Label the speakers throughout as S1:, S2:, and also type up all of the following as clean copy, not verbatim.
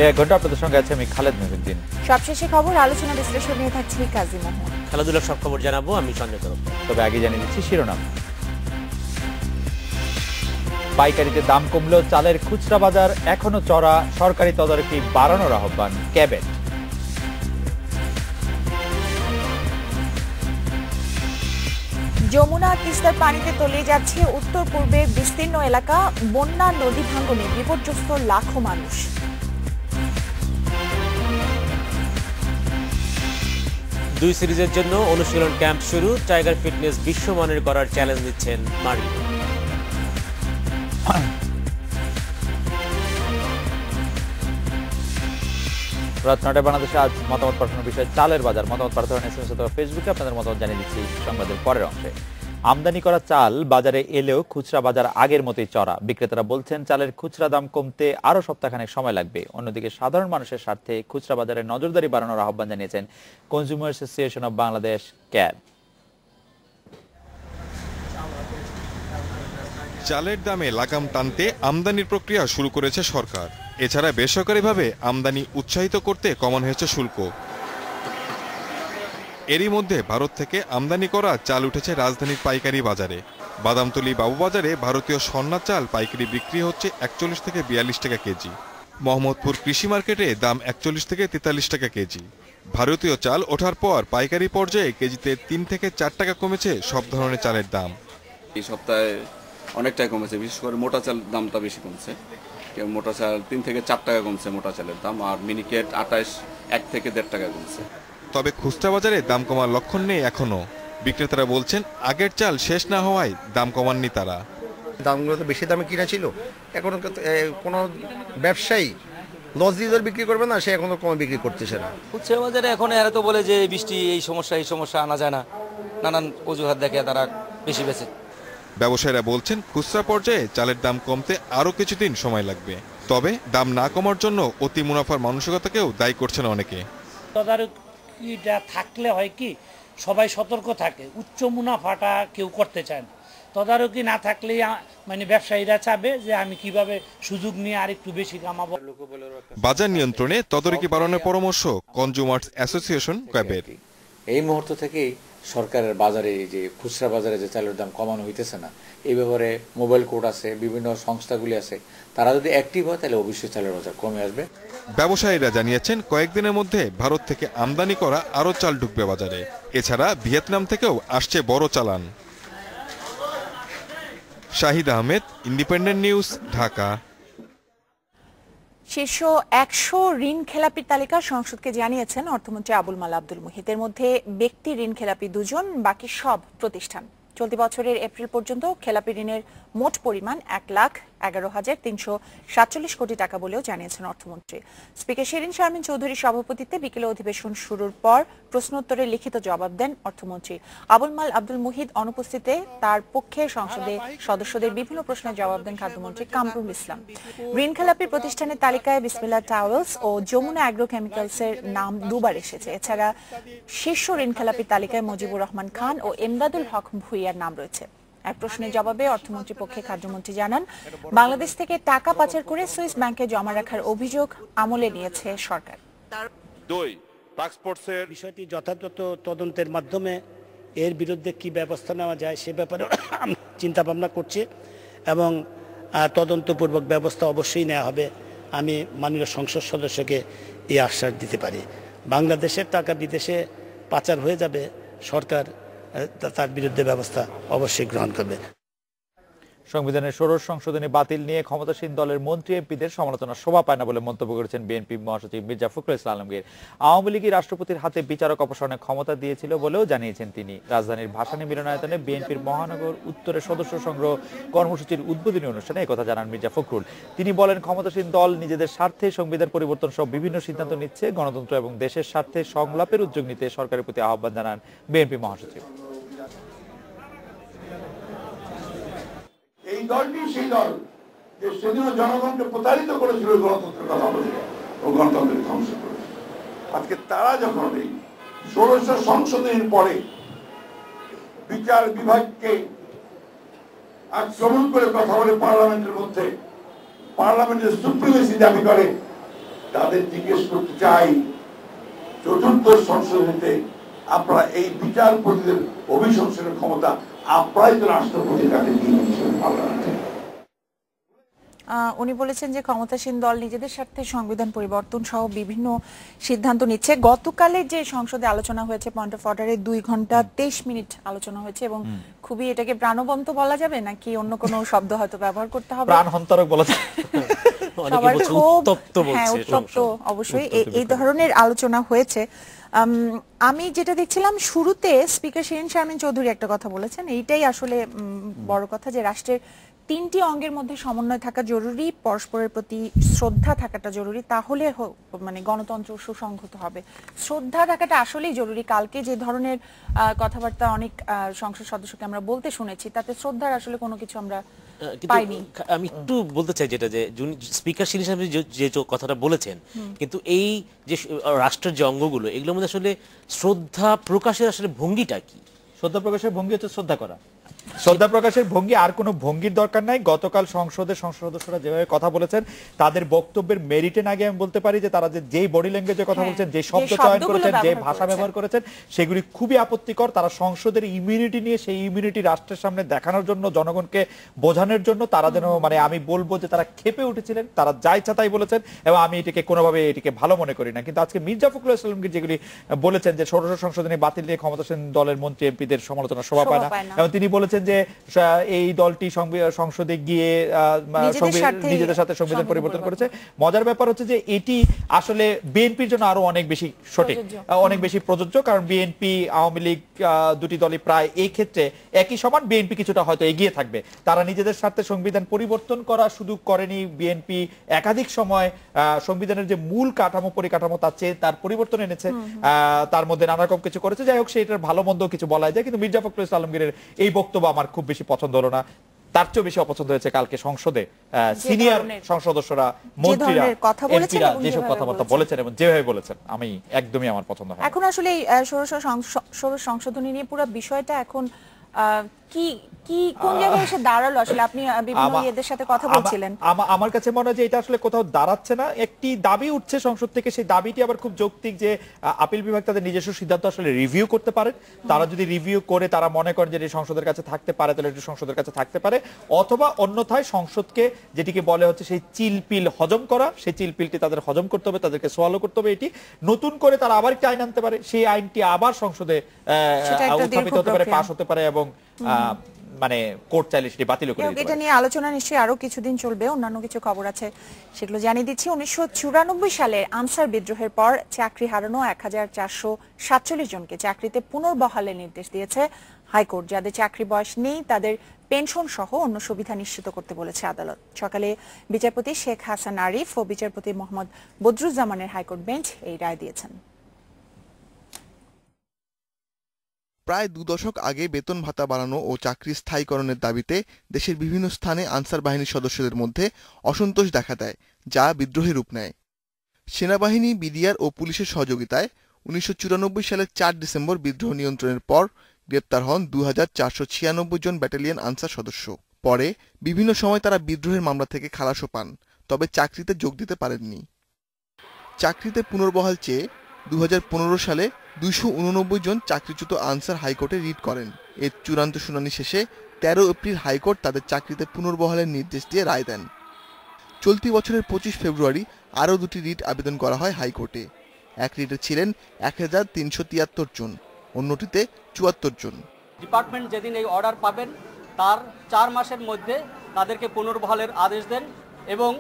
S1: এক ঘন্টা আপনাদের সঙ্গে আছে আমি খালেদ মহিউদ্দিন।
S2: সবশেষে খবর, আলোচনা বিশ্লেষণ নিয়ে থাকছি কাজী মোহাম্মদ।
S3: খেলাধুলার সব খবর জানাবো আমি সঞ্জয় তরফদার।
S1: তবে আগে জানিয়ে দিচ্ছি শিরোনাম। পাইকারিতে দাম কমলেও চালের খুচরা বাজার এখনো চড়া, সরকারি তদারকি বাড়ানোর আহ্বান ক্যাবিনেট।
S2: যমুনা তিস্তার পানিতে তলিয়ে যাচ্ছে উত্তর পূর্বের বিস্তীর্ণ এলাকা, বন্যা নদী ভাঙ্গনে বিপর্যস্ত লাখো মানুষ।
S3: দুই সিরিজের জন্য অনুশীলন ক্যাম্প শুরু, টাইগার ফিটনেস বিশ্বমানের করার চ্যালেঞ্জ দিচ্ছেন মারি।
S1: রাত 9টায় বাংলাদেশে আজ মতামত পাঠানোর বিষয় চালের বাজার। মতামত পাঠাতে এসএমএস অথবা ফেসবুকে আপনাদের মতামত জানিয়ে দিচ্ছি সংবাদের পরের অংশে। আমদানি করা চাল বাজারে এলেও খুচরা বাজার আগের মতোই চড়া। বিক্রেতারা বলছেন চালের খুচরা দাম কমতে আরো সপ্তাহখানেক সময় লাগবে। অন্যদিকে সাধারণ মানুষের স্বার্থে খুচরা বাজারে নজরদারি বাড়ানোর আহ্বান জানিয়েছেন consumer association of Bangladesh cab.
S4: চালের দামে লাগাম টানতে আমদানির প্রক্রিয়া শুরু করেছে সরকার। এছাড়া বেসরকারিভাবে আমদানি উৎসাহিত করতে কমানো হয়েছে শুল্ক। এরই মধ্যে ভারত থেকে আমদানি করা চাল উঠেছে রাজধানীর পাইকারি বাজারে। বাদামতলী বাবুবাজারে ভারতীয় স্বর্ণা চাল পাইকারি বিক্রি হচ্ছে 41 থেকে 42 টাকা কেজি। মোহাম্মদপুর কৃষি মার্কেটে দাম 41 থেকে 43 টাকা কেজি। ভারতীয় চাল ওঠার পর পাইকারি পর্যায়ে কেজিতে 3 থেকে 4 টাকা কমেছে সব ধরনের চালের দাম।
S5: এই সপ্তাহে অনেকটাই কমেছে, বিশেষ করে মোটা চাল দামটা বেশি কমছে। মোটা চাল 3 থেকে 4 টাকা কমছে মোটা চালের দাম, আর মিনিকেট 1 থেকে 1.5 টাকা কমছে।
S4: তবে খুচরা বাজারে দাম কমার লক্ষণ নেই এখনো। বিক্রেতারা বলছেন আগের চাল শেষ না হওয়ায় দাম কমাননি তারা।
S6: দামগুলো তো বেশি দামে কিনা ছিল, এখন কোনো ব্যবসায়ী লস দিয়ে বিক্রি করবে না, সে এখনো কমে বিক্রি করতেছে না।
S7: খুচরা বাজারে এখন এরা তো বলে যে বৃষ্টি এই সমস্যা আনা যায় না, নানান অজুহাত দেখে তারা বেশি বেচে।
S4: ব্যবসায়ীরা বলছেন খুচরা পর্যায়ে চালের দাম কমতে আরো কিছুদিন সময় লাগবে। তবে দাম না কমার জন্য অতি মুনাফার মানসিকতাকেও দায়ী করছেন অনেকে।
S8: তদারকিটা থাকলে হয় কি, সবাই সতর্ক থাকে, উচ্চ মুনাফাটা কেউ করতে চায় না। তদারকি না থাকলে মানে ব্যবসায়ীরা চাবে যে আমি কিভাবে সুযোগ নিয়ে আরেকটু বেশি কামাবো।
S4: বাজার নিয়ন্ত্রণে তদারকি বাড়ানোর পরামর্শ কনজিউমার্স অ্যাসোসিয়েশন ক্যাবের।
S9: এই মুহূর্ত থেকেই সরকারের বাজারে যে খুচরা বাজারে যে চালের দাম কমানো হইতেছে না, এই ব্যাপারে মোবাইল কোর্ট আছে, বিভিন্ন সংস্থাগুলি আছে, তারা যদি অ্যাক্টিভ হয় তাহলে অবশ্যই চালের বাজার কমে আসবে। ব্যবসায়ীরা জানিয়েছেন কয়েকদিনের মধ্যে ভারত থেকে আমদানি করা আরো চাল ঢুকবে বাজারে। এছাড়া ভিয়েতনাম থেকেও আসছে বড় চালান। Shahid Ahmed, independent News, Dhaka.
S2: শীর্ষ 100 ঋণ খেলাপির তালিকা সংসদকে জানিয়েছেন অর্থমন্ত্রী আবুল মাল আব্দুল মুহিত। এর মধ্যে ব্যক্তি ঋণ খেলাপি 2 জন, বাকি সব প্রতিষ্ঠান। চলতি বছরের এপ্রিল পর্যন্ত খেলাপি ঋণের মোট পরিমাণ 1,11,347 কোটি টাকা বলেও জানিয়েছেন অর্থমন্ত্রী। স্পিকার শিরিন শারমিন চৌধুরীর সভাপতিত্বে বিকেলে অধিবেশন শুরুর পর প্রশ্নোত্তরে লিখিত জবাব দেন অর্থমন্ত্রী। আবুল মাল আব্দুল মুহিত অনুপস্থিতিতে তার পক্ষে সংসদে সদস্যদের বিভিন্ন প্রশ্নের জবাব দেন খাদ্যমন্ত্রী কামরুল ইসলাম। ঋণ খেলাপির প্রতিষ্ঠানের তালিকায় বিসমিল্লাহ টাওয়েলস ও যমুনা অ্যাগ্রো কেমিক্যালসের নাম 2 বার এসেছে। এছাড়া শীর্ষ ঋণ খেলাপির তালিকায় মুজিবুর রহমান খান ও এমদাদুল হক ভুইয়ার নাম রয়েছে। এক প্রশ্নের জবাবে অর্থমন্ত্রী পক্ষে খাদ্যমন্ত্রী জানান, বাংলাদেশ থেকে টাকা পাচার করে সুইস ব্যাংকে জমা রাখার অভিযোগ আমলে নিয়েছে সরকার।
S8: বিষয়টি যথাযথ তদন্তের মাধ্যমে এর বিরুদ্ধে কি ব্যবস্থা নেওয়া যায় সে ব্যাপারে চিন্তা ভাবনা করছি এবং তদন্তপূর্বক ব্যবস্থা অবশ্যই নেওয়া হবে। আমি মাননীয় সংসদ সদস্যকে এই আশ্বাস দিতে পারি। বাংলাদেশের টাকা বিদেশে পাচার হয়ে যাবে, সরকার তার বিরুদ্ধে ব্যবস্থা অবশ্যই গ্রহণ করবে।
S1: সংবিধানের ষোড়শ সংশোধনী বাতিল নিয়ে ক্ষমতাসীন দলের মন্ত্রী এমপিদের সমালোচনা শোভা পায় না বলে মন্তব্য করেছেন বিএনপি মহাসচিব মির্জা ফখরুল ইসলাম আলমগীর। আওয়ামী লীগই রাষ্ট্রপতির হাতে বিচারক অপসারণের ক্ষমতা দিয়েছিল বলেও জানিয়েছেন তিনি। রাজধানীর ভাসানী মিলনায়তনে বিএনপির মহানগর উত্তরের সদস্য সংগ্রহ কর্মসূচির উদ্বোধনী অনুষ্ঠানে একথা জানান মির্জা ফখরুল। তিনি বলেন, ক্ষমতাসীন দল নিজেদের স্বার্থে সংবিধান পরিবর্তন সহ বিভিন্ন সিদ্ধান্ত নিচ্ছে। গণতন্ত্র এবং দেশের স্বার্থে সংলাপের উদ্যোগ নিতে সরকারের প্রতি আহ্বান জানান বিএনপি মহাসচিব।
S10: এই দলটি সেই দল যে সেদিন জনগণকে প্রতারিত করেছিল গণতন্ত্রের কথা বলে ও গণতন্ত্রের ধ্বংস করেছিল। আজকে তারা যখন এই ষোড়শ সংশোধনীর পরে বিচার বিভাগকে আক্রমণ করে কথা বলে পার্লামেন্টের মধ্যে, পার্লামেন্টের সুপ্রিমেসি দাবি করে, তাদের জিজ্ঞেস করতে চাই, চতুর্থ সংশোধনীতে আপনারা এই বিচারপতিদের অভিশংসনের ক্ষমতা আপনারাই তো রাষ্ট্রপতির কাছে দিয়ে দিচ্ছেন।
S2: উনি বলেছেন যে ক্ষমতাসীন দল নিজেদের স্বার্থে সংবিধান পরিবর্তন সহ বিভিন্ন সিদ্ধান্ত নিচ্ছে। গতকালের যে সংসদে আলোচনা হয়েছে পয়েন্ট অফ অর্ডারে 2 ঘন্টা 23 মিনিট আলোচনা হয়েছে এবং খুবই এটাকে প্রাণবন্ত বলা যাবে নাকি অন্য কোনো শব্দ হয়তো ব্যবহার করতে হবে?
S1: প্রাণহন্তরক বলা যায়।
S2: সবার খুব উত্তপ্ত অবশ্যই এই ধরনের আলোচনা হয়েছে। আমি যেটা দেখছিলাম শুরুতে স্পিকার শিরিন শারমিন চৌধুরী একটা কথা বলেছেন, এইটাই আসলে বড় কথা, যে রাষ্ট্রের 3টি অঙ্গের মধ্যে সমন্বয় থাকা জরুরি, পরস্পরের প্রতি শ্রদ্ধা থাকাটা জরুরি, তাহলে মানে গণতন্ত্র সুসংহত হবে। শ্রদ্ধা থাকাটা আসলেই জরুরি। কালকে যে ধরনের কথাবার্তা অনেক সংসদ সদস্যকে আমরা বলতে শুনেছি, তাতে শ্রদ্ধার আসলে কোনো কিছু আমরা পাইনি।
S3: আমি একটু বলতে চাই যেটা, যে স্পিকার শিরিন শারমিন যে কথাটা বলেছেন, কিন্তু এই যে রাষ্ট্রের যে অঙ্গগুলো, এগুলোর মধ্যে আসলে শ্রদ্ধা প্রকাশের আসলে ভঙ্গিটা কি?
S1: শ্রদ্ধা প্রকাশের ভঙ্গি হচ্ছে শ্রদ্ধা করা। শ্রদ্ধা প্রকাশের ভঙ্গি, আর কোনো ভঙ্গির দরকার নাই। গতকাল সংসদের সংসদ সদস্যরা যেভাবে কথা বলেছেন, তাদের বক্তব্যের মেরিটে না গিয়ে আমি বলতে পারি যে তারা যেই বডি ল্যাঙ্গুয়েজে কথা বলছেন, যে শব্দ চয়ন করেছেন, যে ভাষা ব্যবহার করেছেন, সেগুলি খুবই আপত্তিকর। তারা সংসদের ইমিউনিটি নিয়ে, সেই ইমিউনিটি রাষ্ট্রের সামনে দেখানোর জন্য, জনগণকে বোঝানোর জন্য তারা যেন, মানে আমি বলবো যে তারা ক্ষেপে উঠেছিলেন, তারা যা ইচ্ছা তাই বলেছেন, এবং আমি এটিকে কোনোভাবে এটিকে ভালো মনে করি না। কিন্তু আজকে মির্জা ফখরুল ইসলামগীর যেগুলি বলেছেন যে ষোড়শ সংশোধনী বাতিল নিয়ে ক্ষমতাসীন দলের মন্ত্রী এমপিদের সমালোচনা শোভা পায় না, এবং তিনি বলেছেন যে এই দলটি সংসদে গিয়ে নিজেদের সাথে সংবিধান পরিবর্তন করেছে। মজার ব্যাপার হচ্ছে যে এটি আসলে বিএনপির জন্য আরো অনেক বেশি সঠিক, অনেক বেশি প্রযোজ্য, কারণ বিএনপি আওয়ামী লীগ দুটি দলই প্রায় এই ক্ষেত্রে একই সমান। বিএনপি কিছুটা হয়তো এগিয়ে থাকবে, তারা নিজেদের স্বার্থে সংবিধান পরিবর্তন করা শুধু করেনি, বিএনপি একাধিক সময় সংবিধানের যে মূল কাঠামো পরিকাঠামো তার পরিবর্তন এনেছে, তার মধ্যে নানা রকম কিছু করেছে। যাই হোক, সেটার ভালো মন্দ কিছু বলা যায়, কিন্তু মির্জা ফখরুল ইসলামগীরের এই বক্তব্য আমার খুব বেশি পছন্দ হলো না। তার চেয়ে বেশি অপছন্দ হয়েছে কালকে সংসদে সিনিয়র সংসদ সদস্যরা, মন্ত্রীরা, এমপিরা যেসব কথাবার্তা বলেছেন এবং যেভাবে বলেছেন, আমি একদমই আমার পছন্দ হয়।
S2: এখন আসলে ষোড়শ সংশোধনী নিয়ে পুরো বিষয়টা এখন কি কি কোন জায়গায় এসে দাঁড়ালো আসলে? আপনি বিভিন্ন এদের সাথে কথা বলছিলেন,
S1: আমার কাছে মনে হয় যে এটা আসলে কোথাও দাঁড়াচ্ছে না। একটি দাবি উঠছে সংসদ থেকে, সেই দাবিটি আবার খুব যৌক্তিক, যে আপিল বিভাগ তাদের নিজস্ব সিদ্ধান্ত আসলে রিভিউ করতে পারে। তারা যদি রিভিউ করে তারা মনে করেন যে এটি সংসদের কাছে থাকতে পারে, তাহলে এটি সংসদের কাছে থাকতে পারে, অথবা অন্যথায় সংসদকে যেটিকে বলে হচ্ছে সেই চিলপিল হজম করা, সেই চিলপিলটি তাদের হজম করতে হবে, তাদেরকে সোয়ালো করতে হবে। এটি নতুন করে তারা আবার একটি আইন আনতে পারে, সেই আইনটি আবার সংসদে উত্থাপিত হতে পারে, পাস হতে পারে, এবং মানে কোর্ট চাইলে সেটি বাতিল করে দিতে পারে।
S2: এটা নিয়ে আলোচনা নিশ্চয়ই আরো কিছুদিন চলবে। অন্যান্য কিছু খবর আছে, সেগুলো জানিয়ে দিচ্ছি। 1994 সালে আনসার বিদ্রোহের পর চাকরি হারানো 1447 জনকে চাকরিতে পুনর্বহালের নির্দেশ দিয়েছে হাইকোর্ট। যাদের চাকরি বয়স নেই তাদের পেনশন সহ অন্য সুবিধা নিশ্চিত করতে বলেছে আদালত। সকালে বিচারপতি শেখ হাসান আরিফ ও বিচারপতি মোহাম্মদ বদরুজ্জামানের হাইকোর্ট বেঞ্চ এই রায় দিয়েছেন।
S11: প্রায় 2 দশক আগে বেতন ভাতা বাড়ানো ও চাকরি স্থায়ীকরণের দাবিতে দেশের বিভিন্ন স্থানে আনসার বাহিনীর সদস্যদের মধ্যে অসন্তোষ দেখা দেয়, যা বিদ্রোহের রূপ নেয়। সেনাবাহিনী, বিডিআর ও পুলিশের সহযোগিতায় 1994 সালের 4 ডিসেম্বর বিদ্রোহ নিয়ন্ত্রণের পর গ্রেপ্তার হন 2496 জন ব্যাটালিয়ন আনসার সদস্য। পরে বিভিন্ন সময় তারা বিদ্রোহের মামলা থেকে খালাসও পান, তবে চাকরিতে যোগ দিতে পারেননি। চাকরিতে পুনর্বহাল চেয়ে 2015 সালে 289 জন চাকরিচ্যুত আনসার হাইকোর্টে রিট করেন। এর চূড়ান্ত শুনানি শেষে 13 এপ্রিল হাইকোর্ট তাদের চাকরিতে পুনর্বহালের নির্দেশ দিয়ে রায় দেন। চলতি বছরের 25 ফেব্রুয়ারি আরও 2টি রিট আবেদন করা হয় হাইকোর্টে। এক রিটে ছিলেন 1373 জন, অন্যটিতে 74 জন।
S12: ডিপার্টমেন্ট যেদিন এই অর্ডার পাবেন তার 4 মাসের মধ্যে তাদেরকে পুনর্বহালের আদেশ দেন, এবং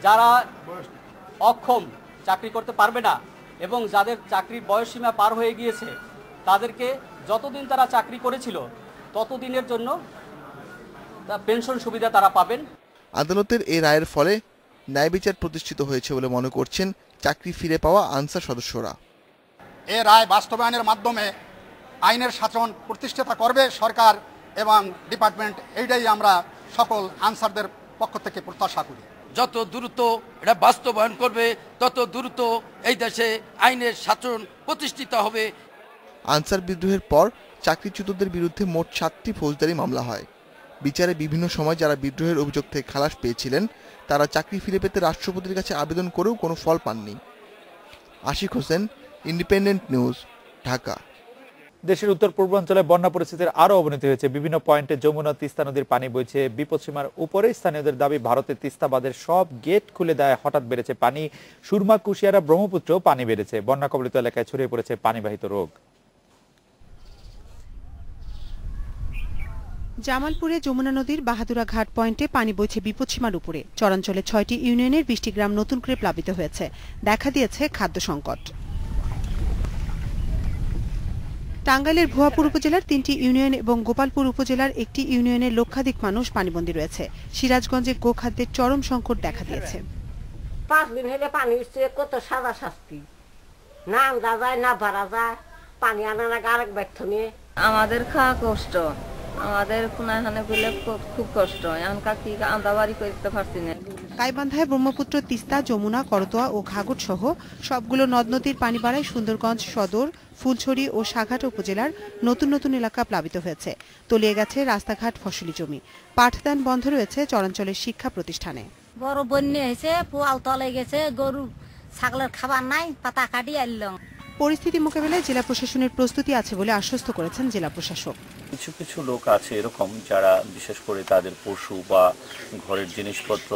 S12: যারা অক্ষম, চাকরি করতে পারবে না এবং যাদের চাকরির বয়সসীমা পার হয়ে গিয়েছে, তাদেরকে যতদিন তারা চাকরি করেছিল ততদিনের জন্য পেনশন সুবিধা তারা পাবেন।
S11: আদালতের এই রায়ের ফলে ন্যায় বিচার প্রতিষ্ঠিত হয়েছে বলে মনে করছেন চাকরি ফিরে পাওয়া আনসার সদস্যরা।
S13: এ রায় বাস্তবায়নের মাধ্যমে আইনের শাসন প্রতিষ্ঠা করবে সরকার এবং ডিপার্টমেন্ট, এইটাই আমরা সকল আনসারদের পক্ষ থেকে প্রত্যাশা করি।
S14: যত দ্রুত এটা বাস্তবায়ন করবে তত দ্রুত এই দেশে আইনের শাসন প্রতিষ্ঠিত হবে।
S11: আনসার বিদ্রোহের পর চাকরিচ্যুতদের বিরুদ্ধে মোট 7টি ফৌজদারি মামলা হয়। বিচারে বিভিন্ন সময় যারা বিদ্রোহের অভিযোগ থেকে খালাস পেয়েছিলেন তারা চাকরি ফিরে পেতে রাষ্ট্রপতির কাছে আবেদন করেও কোনো ফল পাননি। Ashik Hossain, Independent News, Dhaka.
S1: দেশের উত্তর পূর্বাঞ্চলে বন্যা পরিস্থিতির আরো অবনতি হয়েছে। বিভিন্ন পয়েন্টে যমুনা তিস্তা নদীর পানি বইছে বিপদসীমার উপরে। স্থানীয়দের দাবি, ভারতের তিস্তা বাঁধের সব গেট খুলে দেয় হঠাৎ বেড়েছে পানি। সুরমা, কুশিয়ারা, ব্রহ্মপুত্র পানি বেড়েছে। বন্যা কবলিত এলাকায় ছড়িয়ে পড়েছে পানিবাহিত রোগ।
S15: জামালপুরে যমুনা নদীর বাহাদুরা ঘাট পয়েন্টে পানি বইছে বিপদসীমার উপরে। চরাঞ্চলে 6টি ইউনিয়নের 20টি গ্রাম নতুন করে প্লাবিত হয়েছে। দেখা দিয়েছে খাদ্য সংকট। টাঙ্গাইলের ভুয়াপুর উপজেলার 3টি ইউনিয়ন এবং গোপালপুর উপজেলার 1টি ইউনিয়নের লক্ষাধিক মানুষ পানিবন্দী রয়েছে। সিরাজগঞ্জে গোখাদ্যের চরম সংকট দেখা দিয়েছে।
S16: 5 দিন হলে পানি উঠছে, কত সাজা শাস্তি, না আনা যায় না ভরা যায়, পানি আনা লাগে আরেক ব্যর্থ নিয়ে।
S17: আমাদের খাওয়া কষ্ট, আমাদের কোনাখানে গেলে খুব কষ্ট। এখনকার কি আন্দা বাড়ি করতে পারছি না।
S15: গাইবান্ধায় ব্রহ্মপুত্র, তিস্তা, যমুনা, করতোয়া ও ঘাঘট সহ সবগুলো নদ নদীর পানি বাড়ায় সুন্দরগঞ্জ সদর, ফুলছড়ি ও সাঘাট উপজেলার নতুন নতুন এলাকা প্লাবিত হয়েছে। তলিয়ে গেছে রাস্তাঘাট, ফসলি জমি। পাঠদান বন্ধ রয়েছে চরাঞ্চলের শিক্ষা প্রতিষ্ঠানে।
S16: বড় বন্যা হয়েছে, পোয়াল তলে গেছে, গরু ছাগলের খাবার নাই, পাতা কাটি আনলাম।
S15: পরিস্থিতি মোকাবেলায় জেলা প্রশাসনের প্রস্তুতি আছে বলে আশ্বস্ত করেছেন জেলা প্রশাসক।
S18: কিছু কিছু লোক আছে এরকম যারা বিশেষ করে তাদের পশু বা ঘরের জিনিসপত্র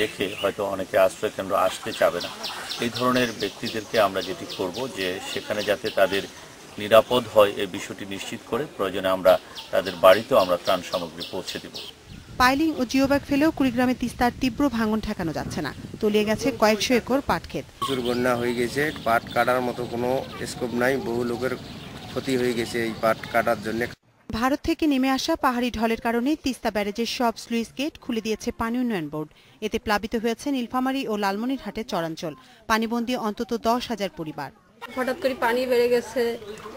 S18: রেখে হয়তো অনেকে আশ্রয় কেন্দ্র আসতে চাবে না। এই ধরনের ব্যক্তিদেরকে আমরা যেটি করব যে সেখানে যাতে তাদের নিরাপদ হয় এই বিষয়টি নিশ্চিত করে প্রয়োজনে আমরা তাদের বাড়িতেও আমরা ত্রাণ সামগ্রী পৌঁছে দেব।
S15: পাইলিং ও জিওব্যাগ ফেলেও কুড়িগ্রামে তিস্তার তীব্র ভাঙন ঠেকানো যাচ্ছে না। তলিয়ে গেছে কয়েকশো একর পাট ক্ষেত।
S19: প্রচুর বন্যা হয়ে গেছে, পাট কাটার মতো কোনো স্কোপ নাই। বহু লোকের ক্ষতি হয়ে গেছে এই পাট কাটার জন্য।
S15: ভারত থেকে নেমে আসা পাহাড়ি ঢলের কারণে তিস্তা ব্যারেজের সব স্লুইস গেট খুলে দিয়েছে পানি উন্নয়ন বোর্ড। এতে প্লাবিত হয়েছে নীলফামারী ও লালমনিরহাটের চরাঞ্চল। পানিবন্দী অন্তত 10,000 পরিবার।
S20: হঠাৎ করে পানি বেড়ে গেছে,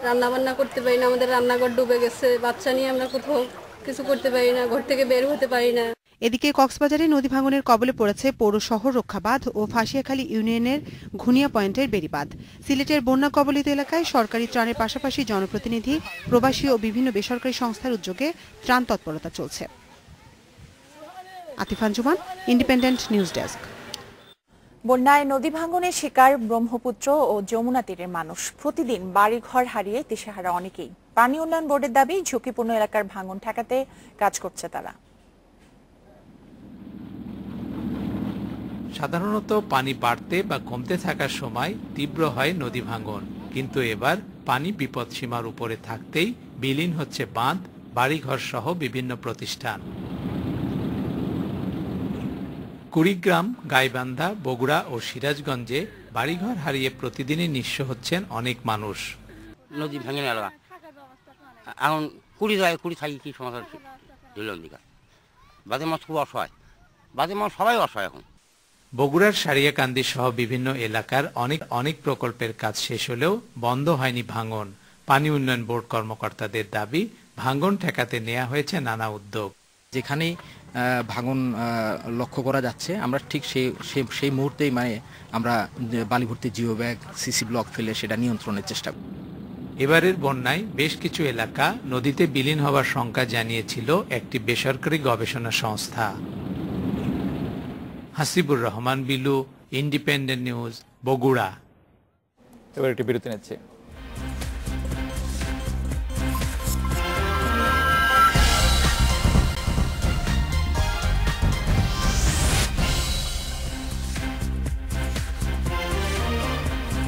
S20: রান্না বান্না করতে পারি না, আমাদের রান্নাঘর ডুবে গেছে, বাচ্চা নিয়ে আমরা কোথাও কিছু করতে পারি না, ঘর থেকে বের হতে পারি না।
S15: এদিকে কক্সবাজারে নদী ভাঙনের কবলে পড়েছে পৌর শহর রক্ষাবাঁধ ও ফাঁসিয়াখালী ইউনিয়নের ঘুনিয়া পয়েন্টের বেড়িবাঁধ। সিলেটের বন্যা কবলিত এলাকায় সরকারি ত্রাণের পাশাপাশি জনপ্রতিনিধি, প্রবাসী ও বিভিন্ন বেসরকারি সংস্থার উদ্যোগে ত্রাণ তৎপরতা চলছে। Atifan Juman, Independent News desk.
S2: বন্যায় নদী ভাঙনের শিকার ব্রহ্মপুত্র ও যমুনা তীরের মানুষ। প্রতিদিন বাড়িঘর হারিয়ে দিশেহারা অনেকেই। পানি উন্নয়ন বোর্ডের দাবি, ঝুঁকিপূর্ণ এলাকার ভাঙন ঠেকাতে কাজ করছে তারা।
S21: সাধারণত পানি বাড়তে বা কমতে থাকার সময় তীব্র হয় নদী ভাঙন, কিন্তু এবার পানি বিপদসীমার উপরে থাকতেই বিলীন হচ্ছে বাঁধ, বাড়িঘর সহ বিভিন্ন প্রতিষ্ঠান। কুড়িগ্রাম, গাইবান্ধা, বগুড়া ও সিরাজগঞ্জে বাড়িঘর হারিয়ে প্রতিদিনই নিঃস্ব হচ্ছেন অনেক মানুষ।
S22: নদী ভেঙে গেল, এখন কুড়ি যায়, কুড়ি থাকি কি সমাধান দিলেন দিকা বাদে মাছ খুব অসহায়, বাদে মাছ সবাই অসহায়। এখন
S21: বগুড়ার সারিয়াকান্দি সহ বিভিন্ন এলাকার অনেক প্রকল্পের কাজ শেষ হলেও বন্ধ হয়নি ভাঙন। পানি উন্নয়ন বোর্ড কর্মকর্তাদের দাবি, ভাঙন ঠেকাতে নেওয়া হয়েছে নানা উদ্যোগ।
S23: যেখানে ভাঙন লক্ষ্য করা যাচ্ছে আমরা ঠিক সেই মুহূর্তেই আমরা বালি ভর্তি জিও ব্যাগ, সিসি ব্লক ফেলে সেটা নিয়ন্ত্রণের চেষ্টা করি।
S21: এবারের বন্যায় বেশ কিছু এলাকা নদীতে বিলীন হওয়ার শঙ্কা জানিয়েছিল একটি বেসরকারি গবেষণা সংস্থা। Hasibur Rahman Bilu, independent news, Bogura.
S1: এবার একটি বিরতি নিচ্ছে।